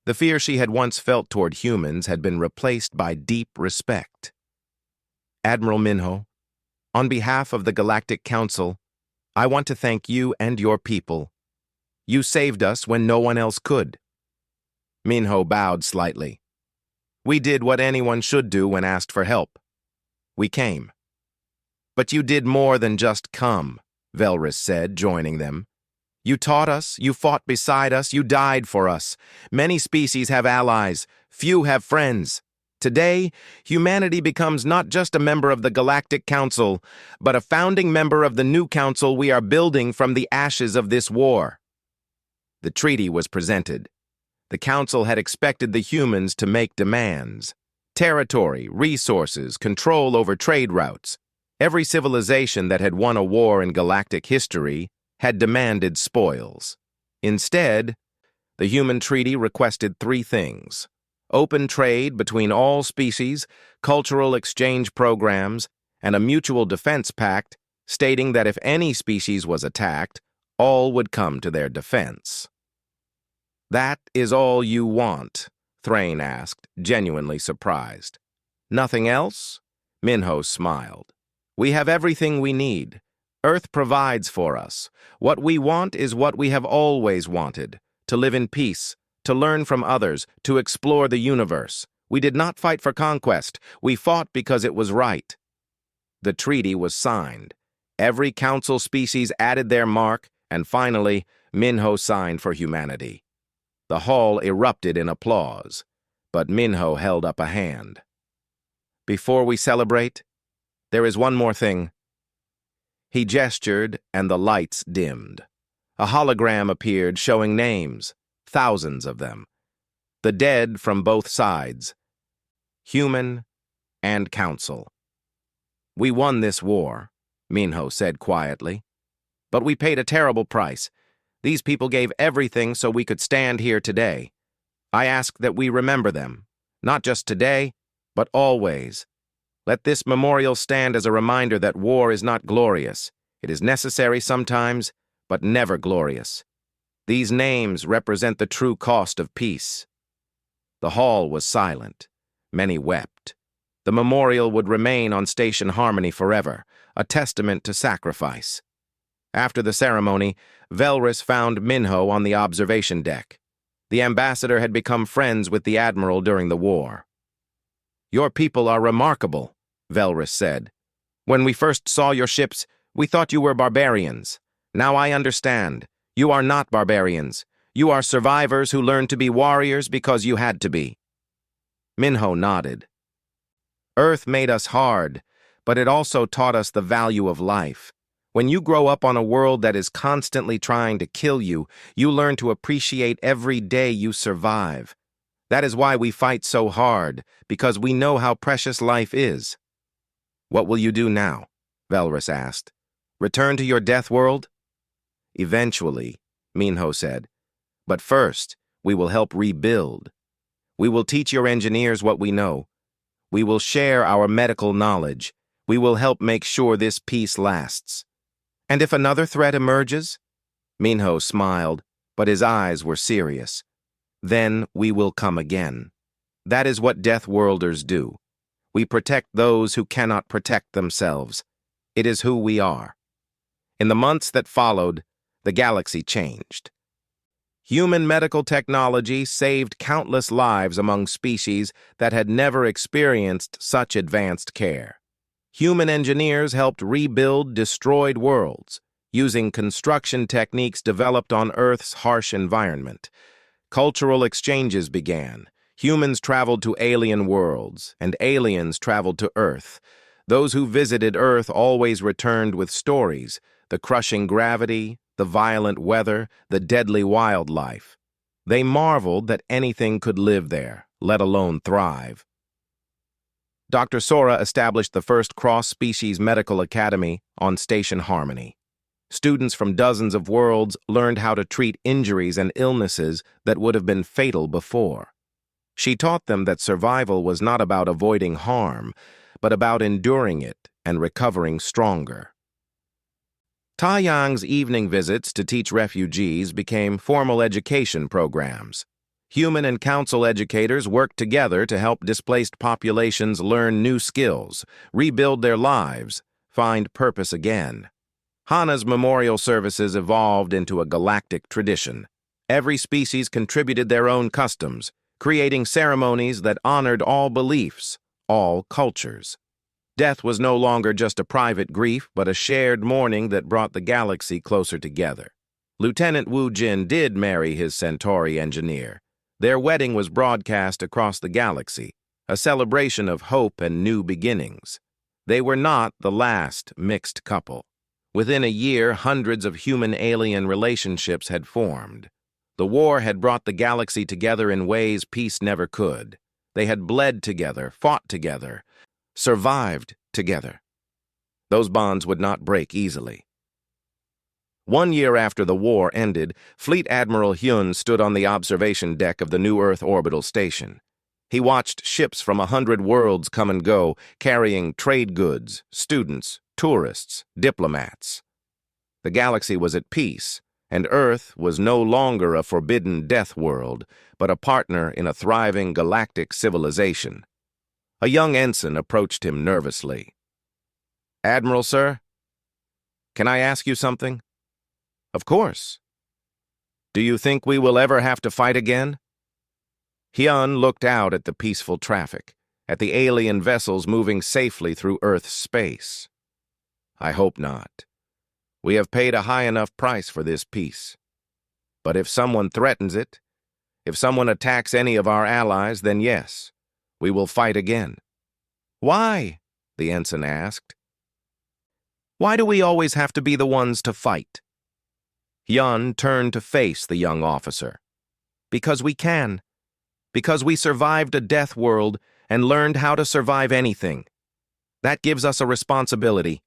The fear she had once felt toward humans had been replaced by deep respect. "Admiral Minho, on behalf of the Galactic Council, I want to thank you and your people. You saved us when no one else could." Minho bowed slightly. "We did what anyone should do when asked for help. We came." "But you did more than just come," Velrus said, joining them. "You taught us, you fought beside us, you died for us. Many species have allies, few have friends. Today, humanity becomes not just a member of the Galactic Council, but a founding member of the new council we are building from the ashes of this war." The treaty was presented. The council had expected the humans to make demands. Territory, resources, control over trade routes. Every civilization that had won a war in galactic history had demanded spoils. Instead, the human treaty requested 3 things: open trade between all species, cultural exchange programs, and a mutual defense pact stating that if any species was attacked, all would come to their defense. "That is all you want?" Thrain asked, genuinely surprised. "Nothing else?" Minho smiled. "We have everything we need. Earth provides for us. What we want is what we have always wanted: to live in peace, to learn from others, to explore the universe. We did not fight for conquest. We fought because it was right." The treaty was signed. Every council species added their mark, and finally, Minho signed for humanity. The hall erupted in applause, but Minho held up a hand. "Before we celebrate, there is one more thing." He gestured, and the lights dimmed. A hologram appeared showing names, thousands of them. The dead from both sides, human and council. "We won this war," Minho said quietly. "But we paid a terrible price. These people gave everything so we could stand here today. I ask that we remember them, not just today, but always. Let this memorial stand as a reminder that war is not glorious. It is necessary sometimes, but never glorious. These names represent the true cost of peace. The hall was silent. Many wept. The memorial would remain on Station Harmony forever, a testament to sacrifice. After the ceremony, Velrus found Minho on the observation deck. The ambassador had become friends with the admiral during the war. "Your people are remarkable," Velrus said. "When we first saw your ships, we thought you were barbarians. Now I understand. You are not barbarians. You are survivors who learned to be warriors because you had to be." Minho nodded. "Earth made us hard, but it also taught us the value of life. When you grow up on a world that is constantly trying to kill you, you learn to appreciate every day you survive. That is why we fight so hard, because we know how precious life is." "What will you do now?" Velrus asked. "Return to your death world?" "Eventually," Minho said. "But first, we will help rebuild. We will teach your engineers what we know. We will share our medical knowledge. We will help make sure this peace lasts." "And if another threat emerges?" Minho smiled, but his eyes were serious. "Then we will come again. That is what Death Worlders do. We protect those who cannot protect themselves. It is who we are." In the months that followed, the galaxy changed. Human medical technology saved countless lives among species that had never experienced such advanced care. Human engineers helped rebuild destroyed worlds, using construction techniques developed on Earth's harsh environment. Cultural exchanges began. Humans traveled to alien worlds, and aliens traveled to Earth. Those who visited Earth always returned with stories: the crushing gravity, the violent weather, the deadly wildlife. They marveled that anything could live there, let alone thrive. Dr. Sora established the first cross-species medical academy on Station Harmony. Students from dozens of worlds learned how to treat injuries and illnesses that would have been fatal before. She taught them that survival was not about avoiding harm, but about enduring it and recovering stronger. Taiyang's evening visits to teach refugees became formal education programs. Human and council educators worked together to help displaced populations learn new skills, rebuild their lives, find purpose again. Hana's memorial services evolved into a galactic tradition. Every species contributed their own customs, creating ceremonies that honored all beliefs, all cultures. Death was no longer just a private grief, but a shared mourning that brought the galaxy closer together. Lieutenant Wu Jin did marry his Centauri engineer. Their wedding was broadcast across the galaxy, a celebration of hope and new beginnings. They were not the last mixed couple. Within a year, hundreds of human-alien relationships had formed. The war had brought the galaxy together in ways peace never could. They had bled together, fought together, survived together. Those bonds would not break easily. 1 year after the war ended, Fleet Admiral Hyun stood on the observation deck of the New Earth orbital station. He watched ships from 100 worlds come and go, carrying trade goods, students, tourists, diplomats. The galaxy was at peace, and Earth was no longer a forbidden death world, but a partner in a thriving galactic civilization. A young ensign approached him nervously. "Admiral, sir? Can I ask you something?" "Of course." "Do you think we will ever have to fight again?" Hyun looked out at the peaceful traffic, at the alien vessels moving safely through Earth's space. "I hope not. We have paid a high enough price for this peace. But if someone threatens it, if someone attacks any of our allies, then yes, we will fight again." "Why?" the ensign asked. "Why do we always have to be the ones to fight?" Hyun turned to face the young officer. "Because we can. Because we survived a death world and learned how to survive anything. That gives us a responsibility.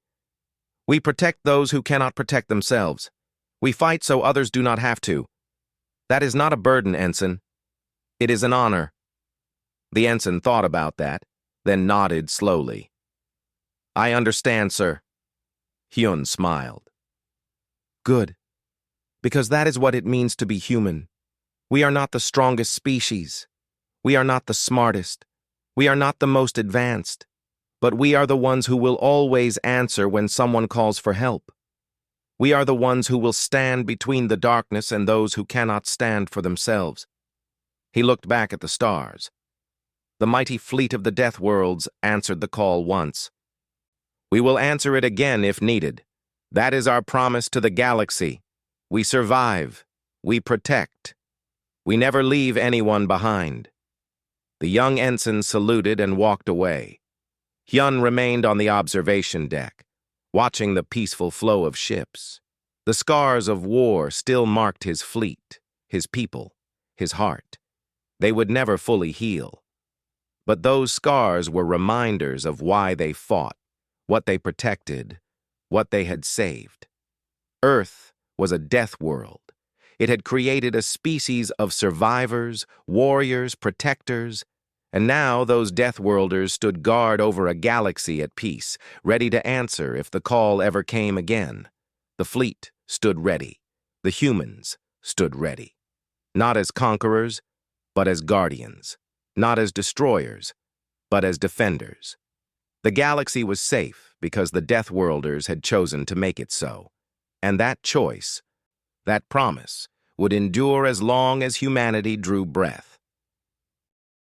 We protect those who cannot protect themselves. We fight so others do not have to. That is not a burden, ensign. It is an honor." The ensign thought about that, then nodded slowly. "I understand, sir." Hyun smiled. "Good. Because that is what it means to be human. We are not the strongest species. We are not the smartest. We are not the most advanced. But we are the ones who will always answer when someone calls for help. We are the ones who will stand between the darkness and those who cannot stand for themselves. He looked back at the stars. The mighty fleet of the Death Worlds answered the call once. We will answer it again if needed. That is our promise to the galaxy. We survive. We protect. We never leave anyone behind. The young ensign saluted and walked away. Hyun remained on the observation deck, watching the peaceful flow of ships. The scars of war still marked his fleet, his people, his heart. They would never fully heal. But those scars were reminders of why they fought, what they protected, what they had saved. Earth was a death world. It had created a species of survivors, warriors, protectors, and now those Deathworlders stood guard over a galaxy at peace, ready to answer if the call ever came again. The fleet stood ready. The humans stood ready. Not as conquerors, but as guardians. Not as destroyers, but as defenders. The galaxy was safe because the Deathworlders had chosen to make it so. And that choice, that promise, would endure as long as humanity drew breath.